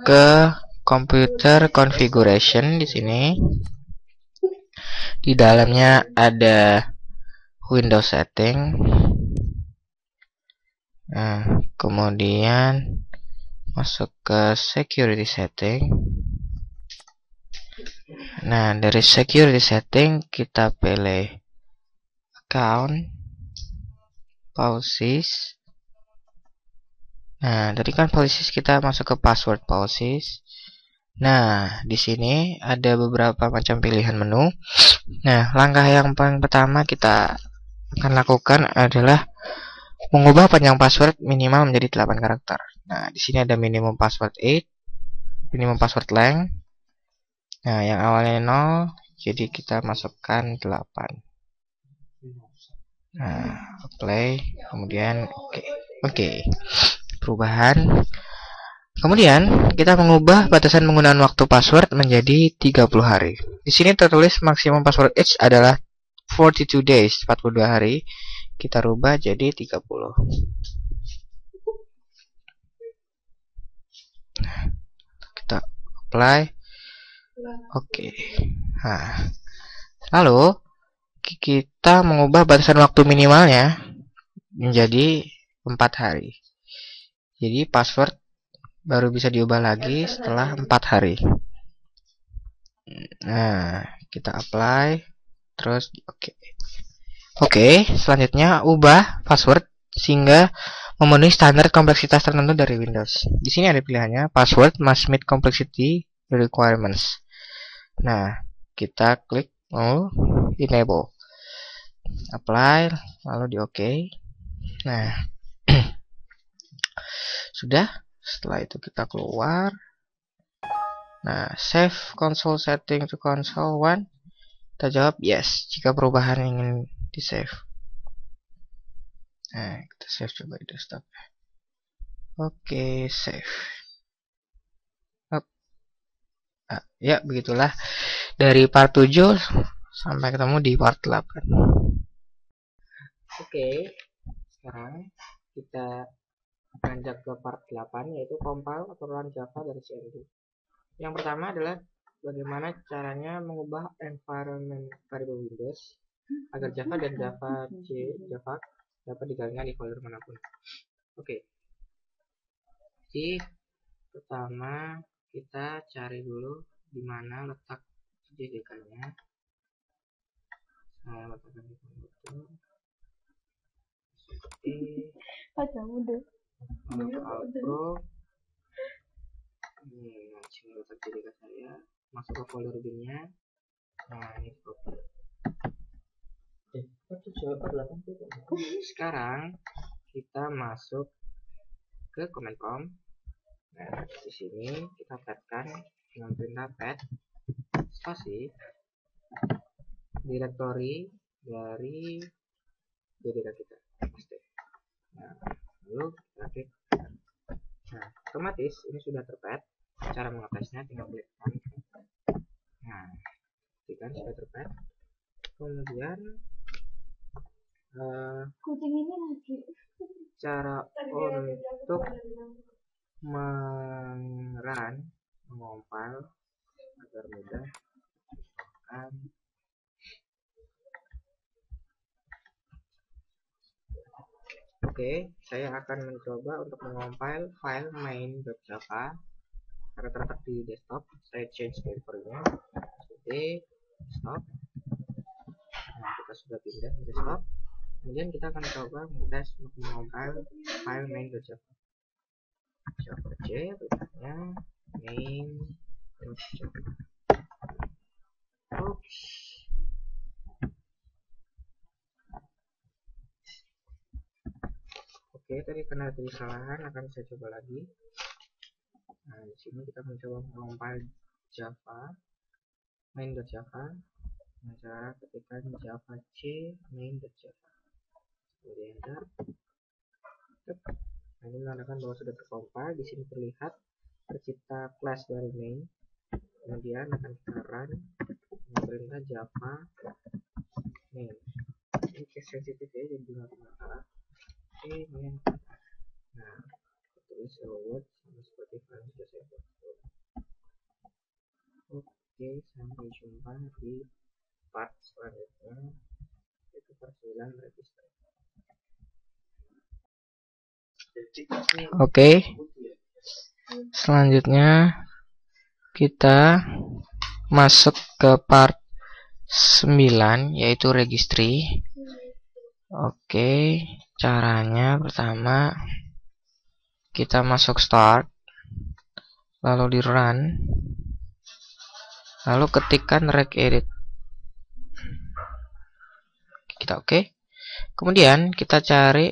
ke computer configuration. Di sini di dalamnya ada Windows setting. Nah, kemudian masuk ke security setting. Nah, dari security setting kita pilih account policies. Nah, tadi kan policies kita masuk ke password policies. Nah, di sini ada beberapa macam pilihan menu. Nah, langkah yang paling pertama kita akan lakukan adalah mengubah panjang password minimal menjadi 8 karakter. Nah, di sini ada minimum password 8, minimum password length. Nah, yang awalnya 0, jadi kita masukkan 8. Nah, apply, kemudian oke. Perubahan. Kemudian kita mengubah batasan penggunaan waktu password menjadi 30 hari. Di sini tertulis maksimum password age adalah 42 days, 42 hari. Kita rubah jadi 30. Kita apply. Oke. Nah, lalu kita mengubah batasan waktu minimalnya menjadi 4 hari. Jadi password baru bisa diubah lagi setelah 4 hari. Nah, kita apply, terus oke. Oke, selanjutnya ubah password sehingga memenuhi standar kompleksitas tertentu dari Windows. Di sini ada pilihannya, password must meet complexity requirements. Nah, kita klik enable, apply, lalu di oke. Nah, sudah. Setelah itu kita keluar. Nah, save console setting to console 1. Kita jawab yes jika perubahan ingin di save. Nah, kita save coba di desktop. Oke, save. Ya, begitulah dari part 7 sampai ketemu di part 8. Oke, sekarang kita beranjak ke part 8, yaitu compile atau run Java dari CMD. Yang pertama adalah bagaimana caranya mengubah environment variable Windows agar Java dan Java dapat dijalankan di folder manapun. Oke. Jadi pertama kita cari dulu di mana letak JDK-nya. Saya letakkan di komputer. Seperti Pro. Ini sini letak JDK saya. Masuk ke folder bin-nya. Nah, ini copy. Sekarang kita masuk ke command prompt. Nah, di sini kita petkan dengan perintah pet spasi directory dari JDK kita. Nah, lalu kita klik. Nah, otomatis ini sudah terpet. Cara mengatesnya tinggal klik. Nah, kan sudah terpet. Kemudian kucing ini lagi cara untuk mengompil agar mudah. Oke, saya akan mencoba untuk mengompil file main.java karena terletak di desktop. Saya change papernya jadi desktop. Nah, kita sudah pindah ke desktop. Kemudian kita akan coba mengetes untuk mengompil file main.java. Java C berikutnya main.java. Oops. Oke, tadi karena ada kesalahan akan saya coba lagi. Nah, di sini kita mencoba mengompil Java main.java dengan cara ketikkan Java C main.java. Kemudian enter. Nah, ini menandakan bahwa sudah terkompil. Di sini terlihat tercipta kelas dari main. Kemudian akan kita run dengan perintah Java main. Ini case sensitif ya, jadi nggak masalah. Oke, main. Nah, tulis hello world sama seperti file yang sudah saya buat. Oke, sampai jumpa di part selanjutnya, yaitu part 9 register. Oke, selanjutnya kita masuk ke part 9 yaitu registry. Oke, caranya pertama kita masuk start, lalu di run, lalu ketikkan regedit. Kita oke. Kemudian kita cari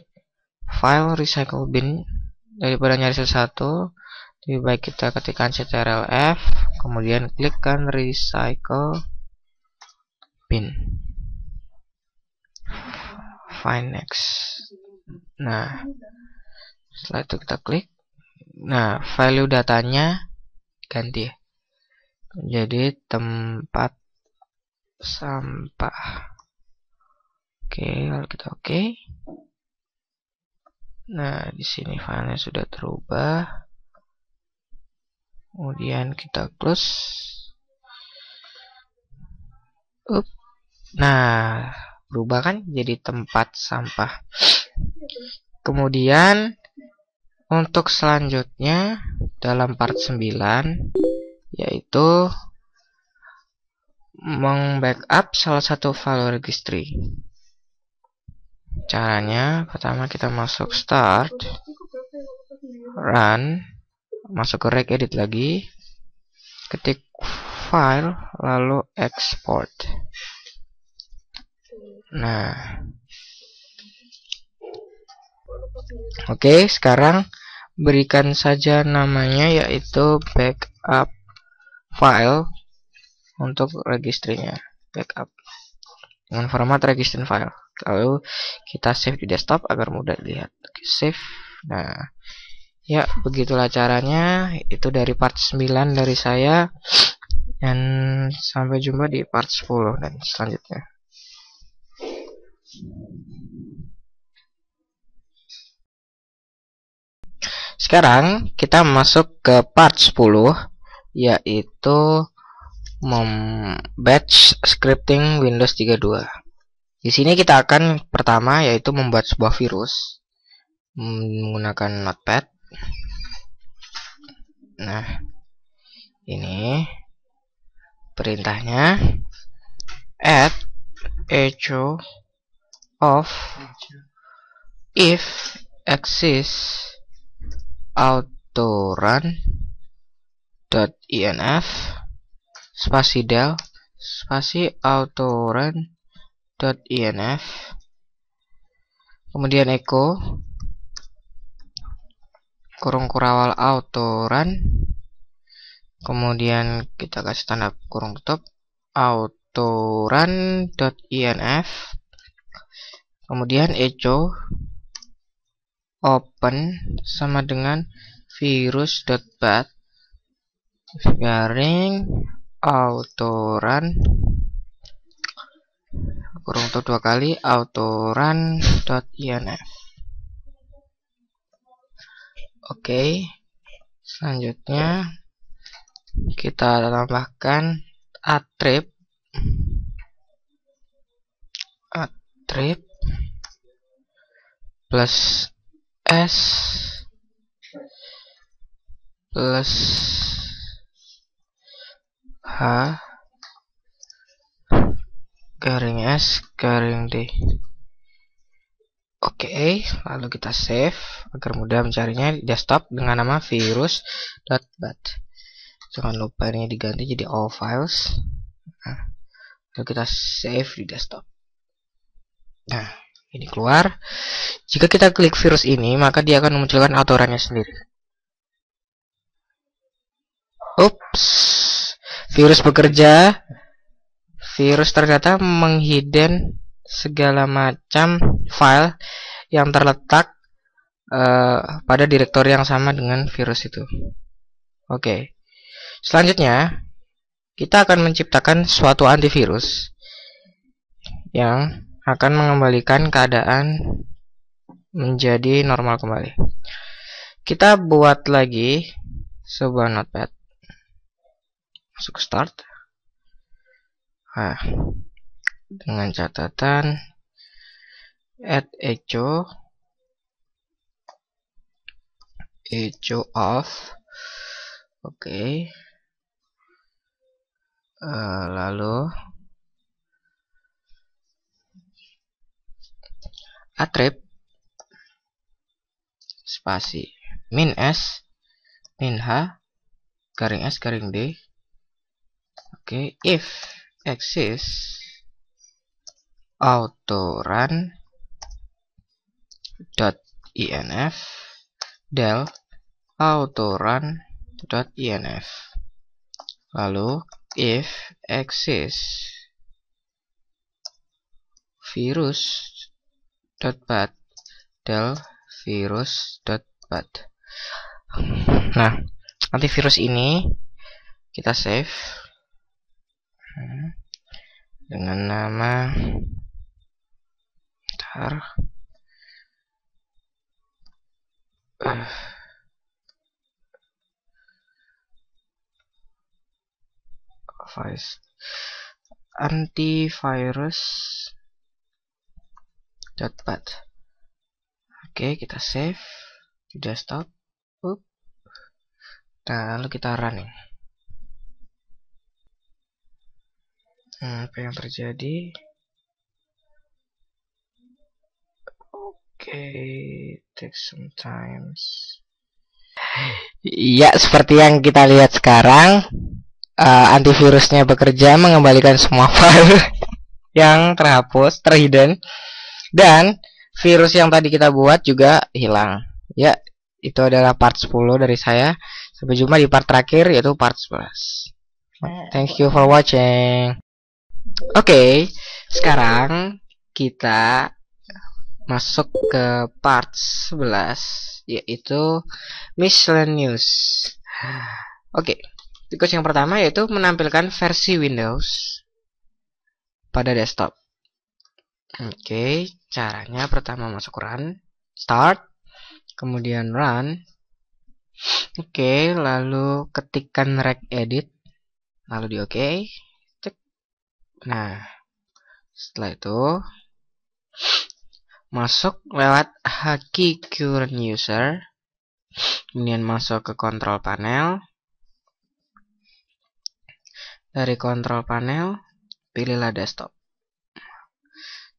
file recycle bin. Daripada nyari satu, lebih baik kita ketikkan ctrl+f, kemudian klikkan recycle bin. Find next. Nah, setelah itu kita klik. Nah, value datanya ganti ya. Jadi tempat sampah. Oke, lalu kita oke. Nah, di sini filenya sudah terubah. Kemudian kita close. Nah, berubah kan jadi tempat sampah. Kemudian untuk selanjutnya dalam part 9 yaitu meng-backup salah satu file registry. Caranya pertama kita masuk start, run, masuk ke regedit lagi, ketik file lalu export. Nah, oke, sekarang berikan saja namanya yaitu backup file untuk registrinya, backup dengan format registry file. Lalu kita save di desktop agar mudah dilihat. Oke, save. Nah, ya begitulah caranya. Itu dari part 9 dari saya, dan sampai jumpa di part 10 dan selanjutnya. Sekarang kita masuk ke part 10 yaitu batch scripting Windows 32. Di sini kita akan pertama yaitu membuat sebuah virus menggunakan Notepad. Nah, ini perintahnya add echo of if exists autorun.env spasi del spasi autorun.env, kemudian echo kurung kurawal autorun, kemudian kita kasih tanda kurung tutup autorun.env, kemudian echo open sama dengan virus.bat garing autorun kurung tutup 2 kali autorun.env. Oke, selanjutnya kita tambahkan attrib plus s plus h garing s garing d. Oke, lalu kita save agar mudah mencarinya di desktop dengan nama virus.bat. Jangan lupa ini diganti jadi all files. Nah, lalu kita save di desktop. Nah, ini keluar. Jika kita klik virus ini, maka dia akan memunculkan autorunnya sendiri. Ups, virus bekerja. Virus ternyata menghidden segala macam file yang terletak pada direktori yang sama dengan virus itu. Oke. Selanjutnya, kita akan menciptakan suatu antivirus yang akan mengembalikan keadaan menjadi normal kembali. Kita buat lagi sebuah notepad. Masuk start. Nah, dengan catatan add echo of. Oke. Lalu attrib spasi min s min h garing s garing d. Oke, if exists autorun.env del autorun.env, lalu if exists virus.bat del virus.bat. Nah, antivirus ini kita save dengan nama antivirus.bat. Oke, kita save di desktop. Nah, lalu kita running. Apa yang terjadi? Oke, take some time. Ya, seperti yang kita lihat sekarang, antivirusnya bekerja mengembalikan semua file yang terhapus, terhidden, dan virus yang tadi kita buat juga hilang. Ya, itu adalah part 10 dari saya. Sampai jumpa di part terakhir, yaitu part 11. Thank you for watching. Oke, sekarang kita masuk ke part 11, yaitu miscellaneous. Oke, tugas yang pertama yaitu menampilkan versi Windows pada desktop. Oke, caranya pertama masuk run, start, kemudian run. Oke, lalu ketikkan regedit, lalu di oke. Nah, setelah itu masuk lewat haki current user, kemudian masuk ke control panel, Dari kontrol panel, pilihlah desktop.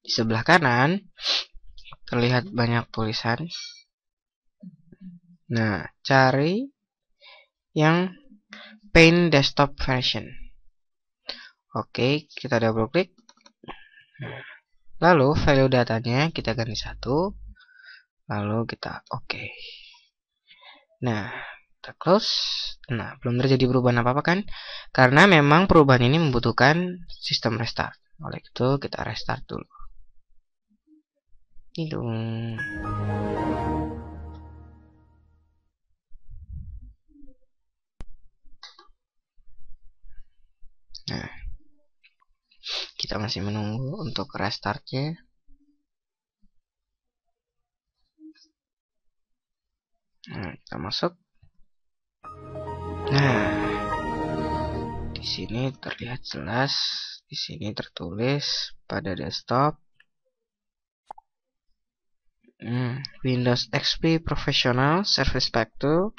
Di sebelah kanan, terlihat banyak tulisan. Nah, cari yang Paint Desktop Version. Oke, kita double klik. Lalu value datanya kita ganti 1. Lalu kita oke. Nah, kita close. Nah, belum terjadi perubahan apa-apa kan? Karena memang perubahan ini membutuhkan sistem restart. Oleh itu kita restart dulu. Hidung. Nah, kita masih menunggu untuk restartnya. Nah, kita masuk. Nah, di sini terlihat jelas. Di sini tertulis pada desktop Windows XP Professional Service Pack 2.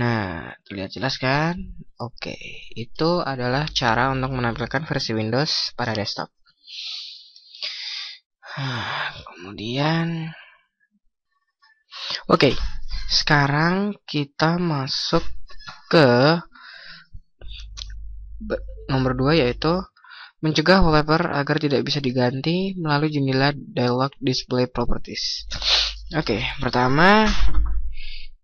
Nah, terlihat jelas kan? Oke, itu adalah cara untuk menampilkan versi Windows pada desktop. Kemudian, oke, sekarang kita masuk ke nomor 2, yaitu mencegah wallpaper agar tidak bisa diganti melalui jendela dialog display properties. Oke, pertama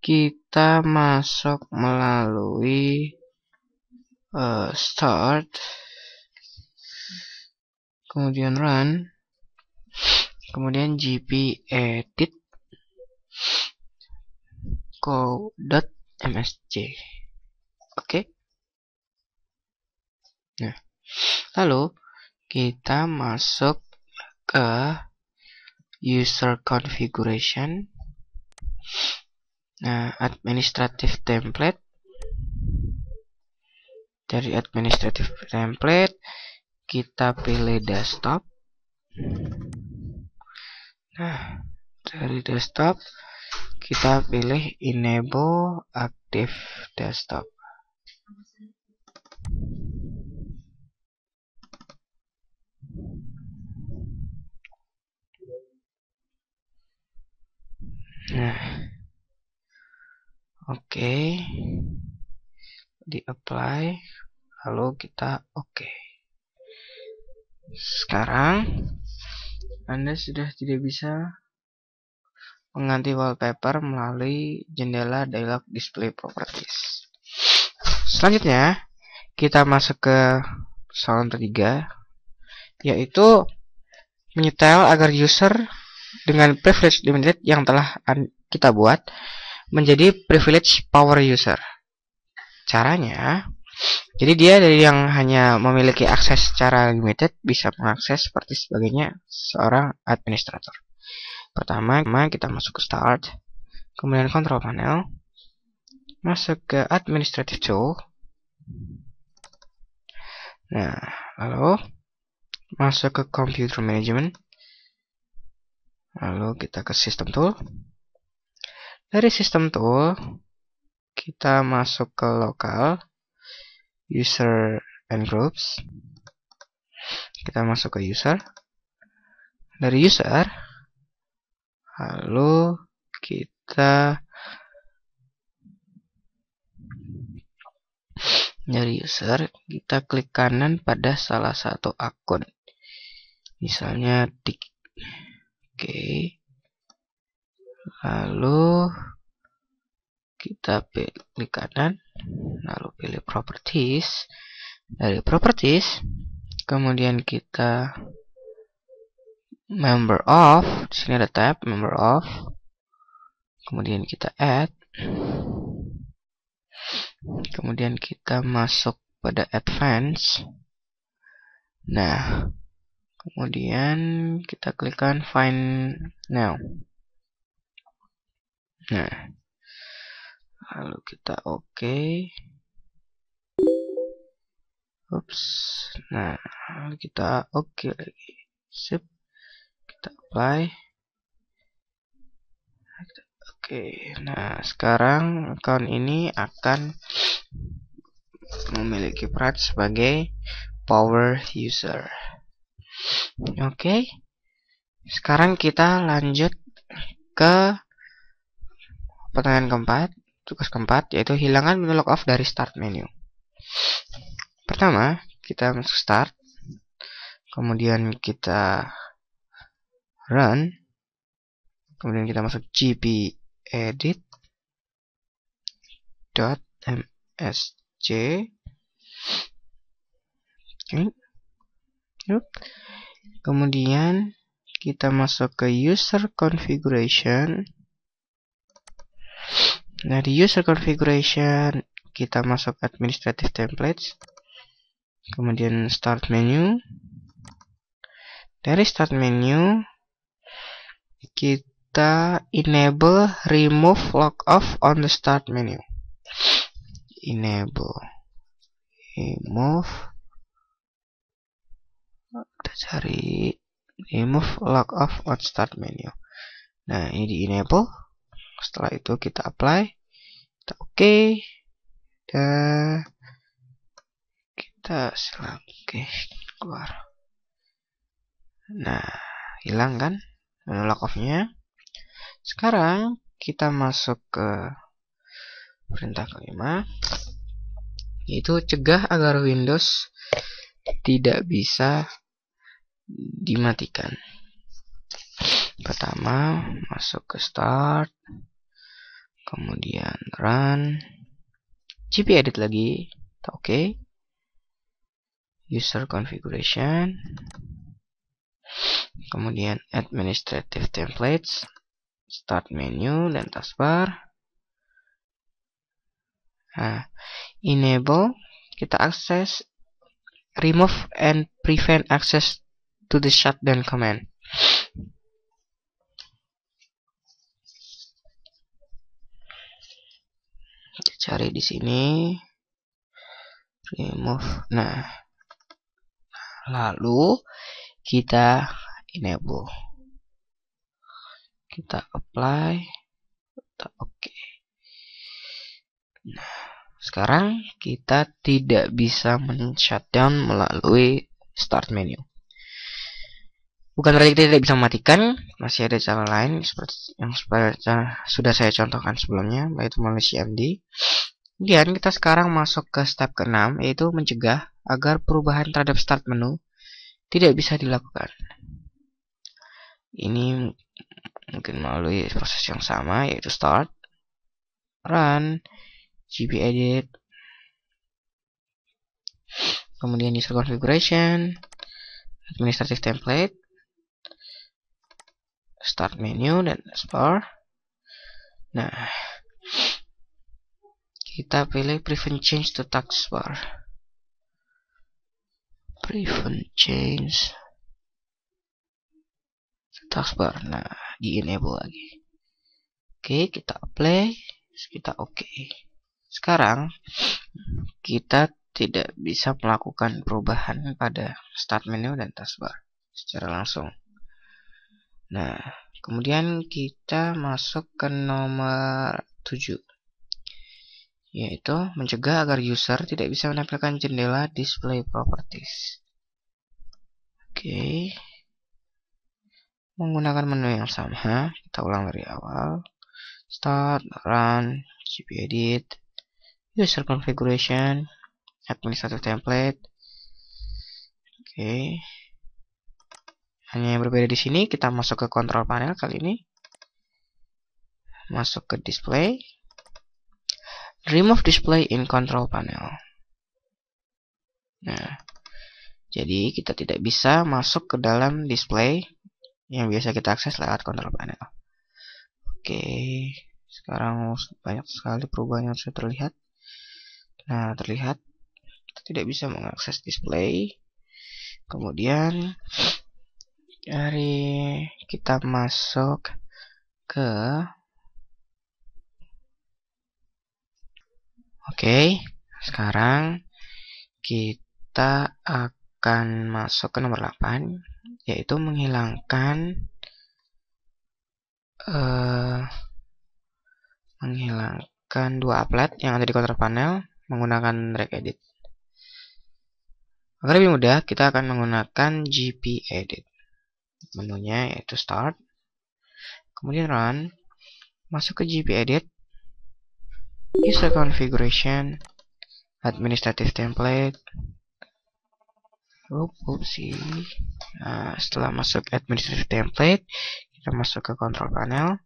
kita masuk melalui start, kemudian run, kemudian gp edit co.msc. Oke. Nah, lalu kita masuk ke user configuration. Nah, administrative template. Dari administrative template kita pilih desktop. Nah, dari desktop kita pilih enable active desktop. Nah, oke, di apply, lalu kita oke. Sekarang Anda sudah tidak bisa mengganti wallpaper melalui jendela dialog display properties. Selanjutnya kita masuk ke soal ketiga, yaitu menyetel agar user dengan privilege limited yang telah kita buat menjadi privilege power user. Caranya, jadi dia dari yang hanya memiliki akses secara limited bisa mengakses seperti sebagainya seorang administrator. Pertama kita masuk ke start, kemudian control panel, masuk ke administrative tool. Nah, lalu masuk ke computer management, lalu kita ke system tool. Dari system tool kita masuk ke local, user and groups. Kita masuk ke user. Dari user, lalu kita klik kanan pada salah satu akun. Misalnya tik. Oke. Lalu kita klik kanan, lalu pilih properties. Dari properties, kemudian kita member of, di sini ada tab member of, kemudian kita add, kemudian kita masuk pada advance. Nah, kemudian kita klikkan find now. Nah, lalu kita oke. Ups. Nah, lalu kita oke lagi. Sip. Kita apply. Oke. Nah, sekarang account ini akan memiliki peran sebagai power user. Oke. Sekarang kita lanjut ke pertanyaan keempat, tugas keempat, yaitu hilangkan menu log off dari start menu. Pertama, kita masuk start, kemudian kita run, kemudian kita masuk gpedit.msc. Kemudian kita masuk ke user configuration. Nah, di user configuration kita masuk administrative templates, kemudian start menu. Dari start menu kita enable remove log off on the start menu. Enable remove, kita cari remove log off on start menu. Nah, ini di enable. Setelah itu kita apply, kita oke, dan kita selang keluar. Nah, hilang kan menu log off-nya. Sekarang kita masuk ke perintah kelima, yaitu cegah agar Windows tidak bisa dimatikan. Pertama, masuk ke start, kemudian run, gpedit lagi, oke. User configuration, kemudian administrative templates, start menu dan taskbar. Nah, enable, kita akses remove and prevent access to the shutdown command. Kita cari di sini remove. Nah, lalu kita enable, kita apply, kita oke. Nah, sekarang kita tidak bisa men-shutdown melalui start menu. Bukan berarti kita tidak bisa mematikan, masih ada cara lain seperti yang sudah saya contohkan sebelumnya, yaitu melalui cmd. Kemudian kita sekarang masuk ke step ke-6, yaitu mencegah agar perubahan terhadap start menu tidak bisa dilakukan. Ini mungkin melalui proses yang sama, yaitu start, run, gpedit, kemudian user configuration, administrative template, start menu, dan taskbar. Nah, kita pilih prevent change to taskbar. Prevent change to taskbar. Nah, di enable lagi. Oke, kita apply, kita oke. Sekarang kita tidak bisa melakukan perubahan pada start menu dan taskbar secara langsung. Nah, kemudian kita masuk ke nomor 7, yaitu mencegah agar user tidak bisa menampilkan jendela display properties. Oke. Menggunakan menu yang sama, kita ulang dari awal. Start, run, gpedit, user configuration, administrative template. Oke. Hanya yang berbeda di sini, kita masuk ke control panel kali ini. Masuk ke display. Remove display in control panel. Nah, jadi kita tidak bisa masuk ke dalam display yang biasa kita akses lewat control panel. Oke, sekarang banyak sekali perubahan yang sudah terlihat. Nah, terlihat kita tidak bisa mengakses display. Kemudian kita masuk ke sekarang kita akan masuk ke nomor 8, yaitu menghilangkan dua applet yang ada di control panel, menggunakan regedit. Agar lebih mudah, kita akan menggunakan gpedit. Menunya yaitu start, kemudian run, masuk ke gpedit, user configuration, administrative template. Nah, setelah masuk administrative template, kita masuk ke control panel.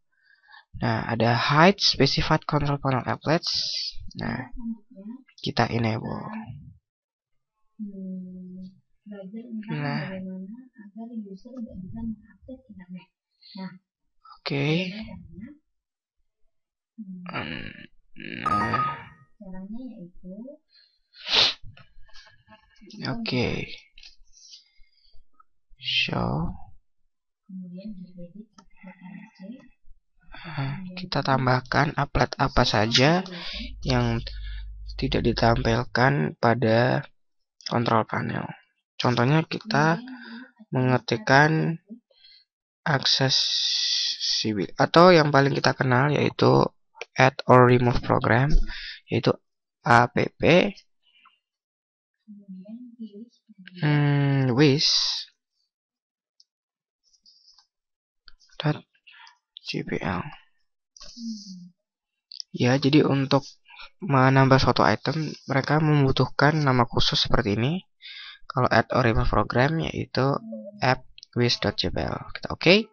Nah, ada hide specified control panel applets. Nah, kita enable. Nah, oke. Nah, oke. Show. Kita tambahkan applet apa saja yang tidak ditampilkan pada kontrol panel. Contohnya kita mengetikkan accessibility atau yang paling kita kenal yaitu add or remove program, yaitu app wish.jpl. Ya, jadi untuk menambah suatu item mereka membutuhkan nama khusus seperti ini. Kalau add or remove program yaitu app wish.jpl. Kita oke.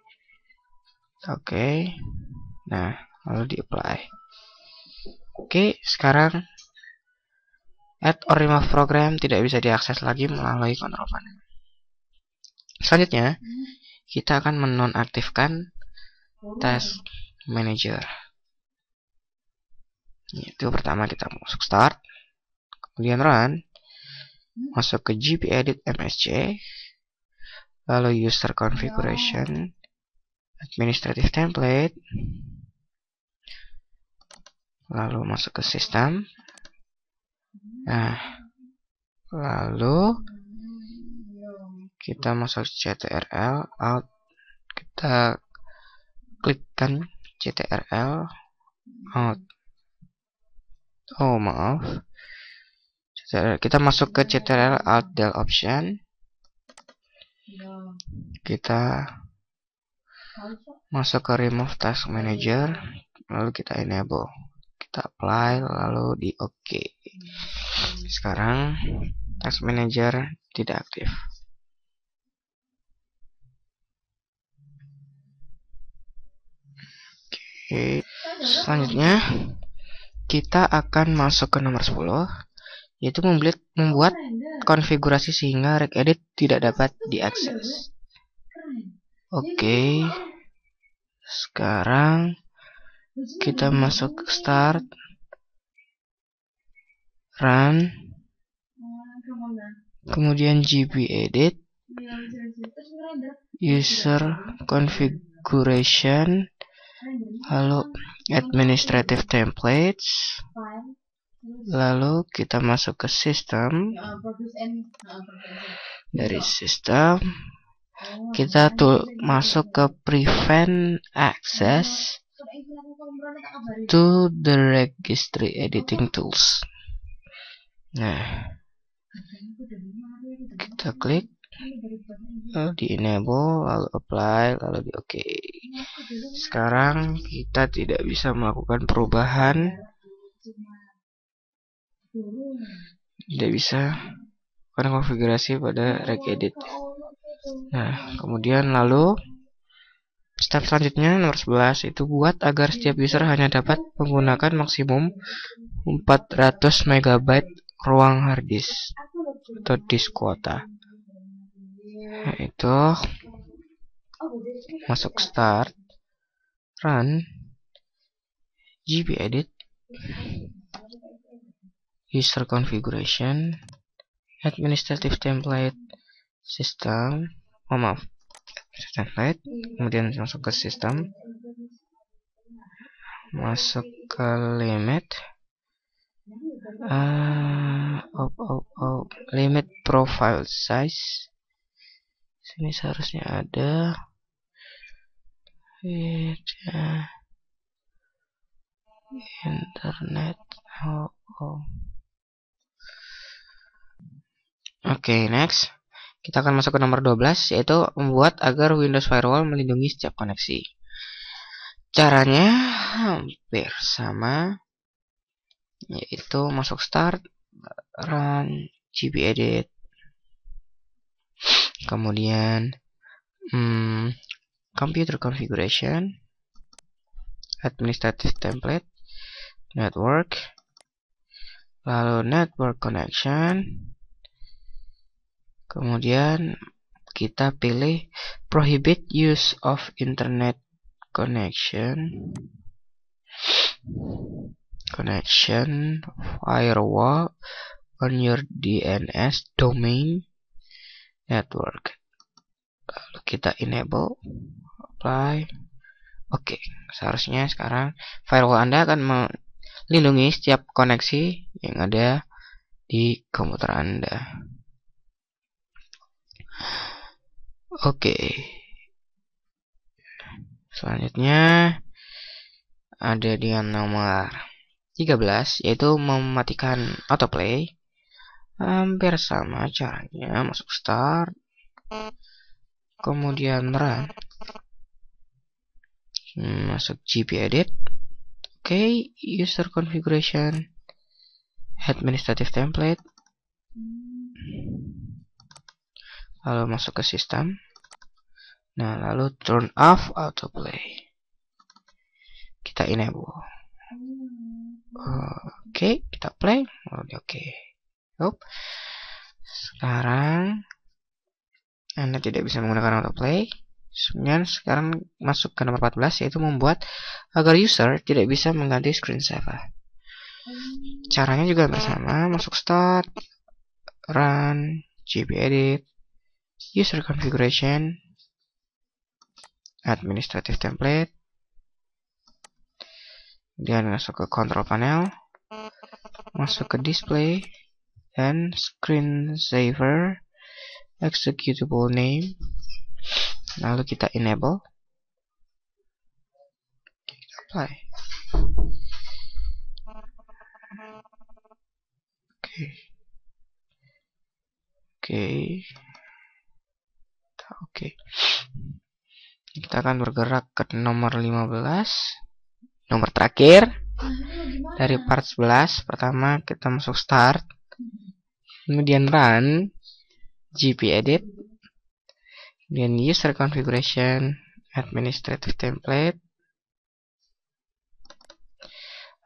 Nah, lalu di apply. Oke, sekarang add or remove program tidak bisa diakses lagi melalui control panel. Selanjutnya, kita akan menonaktifkan task manager. Itu pertama kita masuk start, kemudian run, masuk ke gpedit msc, lalu user configuration, administrative template, lalu masuk ke sistem. Nah, lalu kita masuk ctrl out, kita klikkan ctrl out. Oh, maaf. Kita masuk ke ctrl alt del option. Kita masuk ke remove task manager, lalu kita enable. Kita apply, lalu di oke. Sekarang task manager tidak aktif. Oke. Selanjutnya kita akan masuk ke nomor 10, yaitu membuat konfigurasi sehingga regedit tidak dapat diakses. Oke. Sekarang kita masuk ke start, run, kemudian gpedit, user configuration, lalu administrative templates, lalu kita masuk ke sistem. Dari sistem kita masuk ke prevent access to the registry editing tools. Nah, kita klik, lalu di enable, lalu apply, lalu di oke. Sekarang kita tidak bisa melakukan perubahan, tidak bisa melakukan konfigurasi pada regedit. Nah, kemudian lalu step selanjutnya nomor 11 itu buat agar setiap user hanya dapat menggunakan maksimum 400 MB ruang hard disk atau disk kuota. Nah, itu masuk start, run, gpedit, user configuration, administrative template, sistem, template, kemudian masuk ke sistem, masuk ke limit, limit profile size. Sini seharusnya ada internet. Oke, next. Kita akan masuk ke nomor 12, yaitu membuat agar Windows Firewall melindungi setiap koneksi. Caranya hampir sama, yaitu masuk start, run, gpedit, kemudian computer configuration, administrative template, network, lalu network connection, kemudian kita pilih prohibit use of internet connection firewall on your DNS domain network. Lalu kita enable, apply. Oke, seharusnya sekarang firewall Anda akan melindungi setiap koneksi yang ada di komputer Anda. Oke. Selanjutnya ada dengan nomor 13, yaitu mematikan autoplay. Hampir sama caranya, masuk start, kemudian run, masuk gpedit, oke, user configuration, administrative template, lalu masuk ke sistem. Nah, lalu turn off autoplay, kita enable. Oke, kita play. Oke. Sekarang Anda tidak bisa menggunakan autoplay. Sekarang masuk ke nomor 14, yaitu membuat agar user tidak bisa mengganti screensaver. Caranya juga bersama, masuk start, run, gpedit, user configuration, administrative template, dan masuk ke control panel, masuk ke display, dan screensaver executable name, lalu kita enable, kita apply. Oke. Kita akan bergerak ke nomor 15, nomor terakhir dari part 11. Pertama kita masuk start, kemudian run, gpedit, kemudian user configuration, administrative template,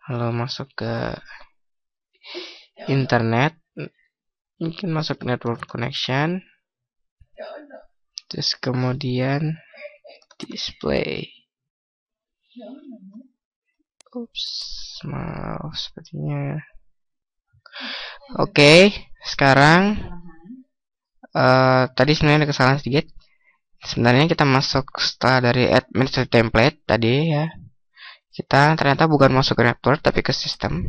lalu masuk ke internet, mungkin masuk network connection, terus kemudian display. Maaf, sepertinya. Oke, sekarang tadi sebenarnya ada kesalahan sedikit. Sebenarnya kita masuk setelah dari administrative template tadi ya. Kita ternyata bukan masuk ke network tapi ke sistem.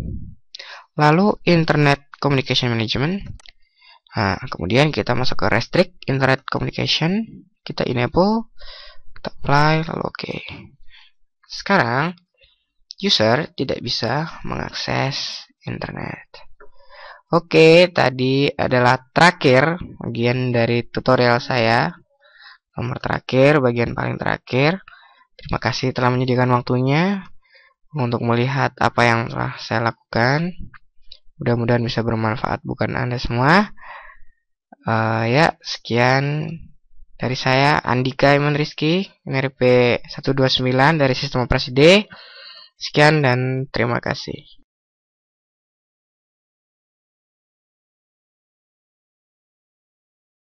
Lalu internet communication management. Nah, kemudian kita masuk ke restrict internet communication, kita enable, kita apply, lalu oke. Sekarang user tidak bisa mengakses internet. Oke, tadi adalah terakhir bagian dari tutorial saya. Nomor terakhir, bagian paling terakhir. Terima kasih telah menyediakan waktunya untuk melihat apa yang telah saya lakukan. Mudah-mudahan bisa bermanfaat bukan Anda semua. Ya, sekian dari saya, Andika Iman Rizky, NRP 129 dari Sistem Operasi D. Sekian dan terima kasih.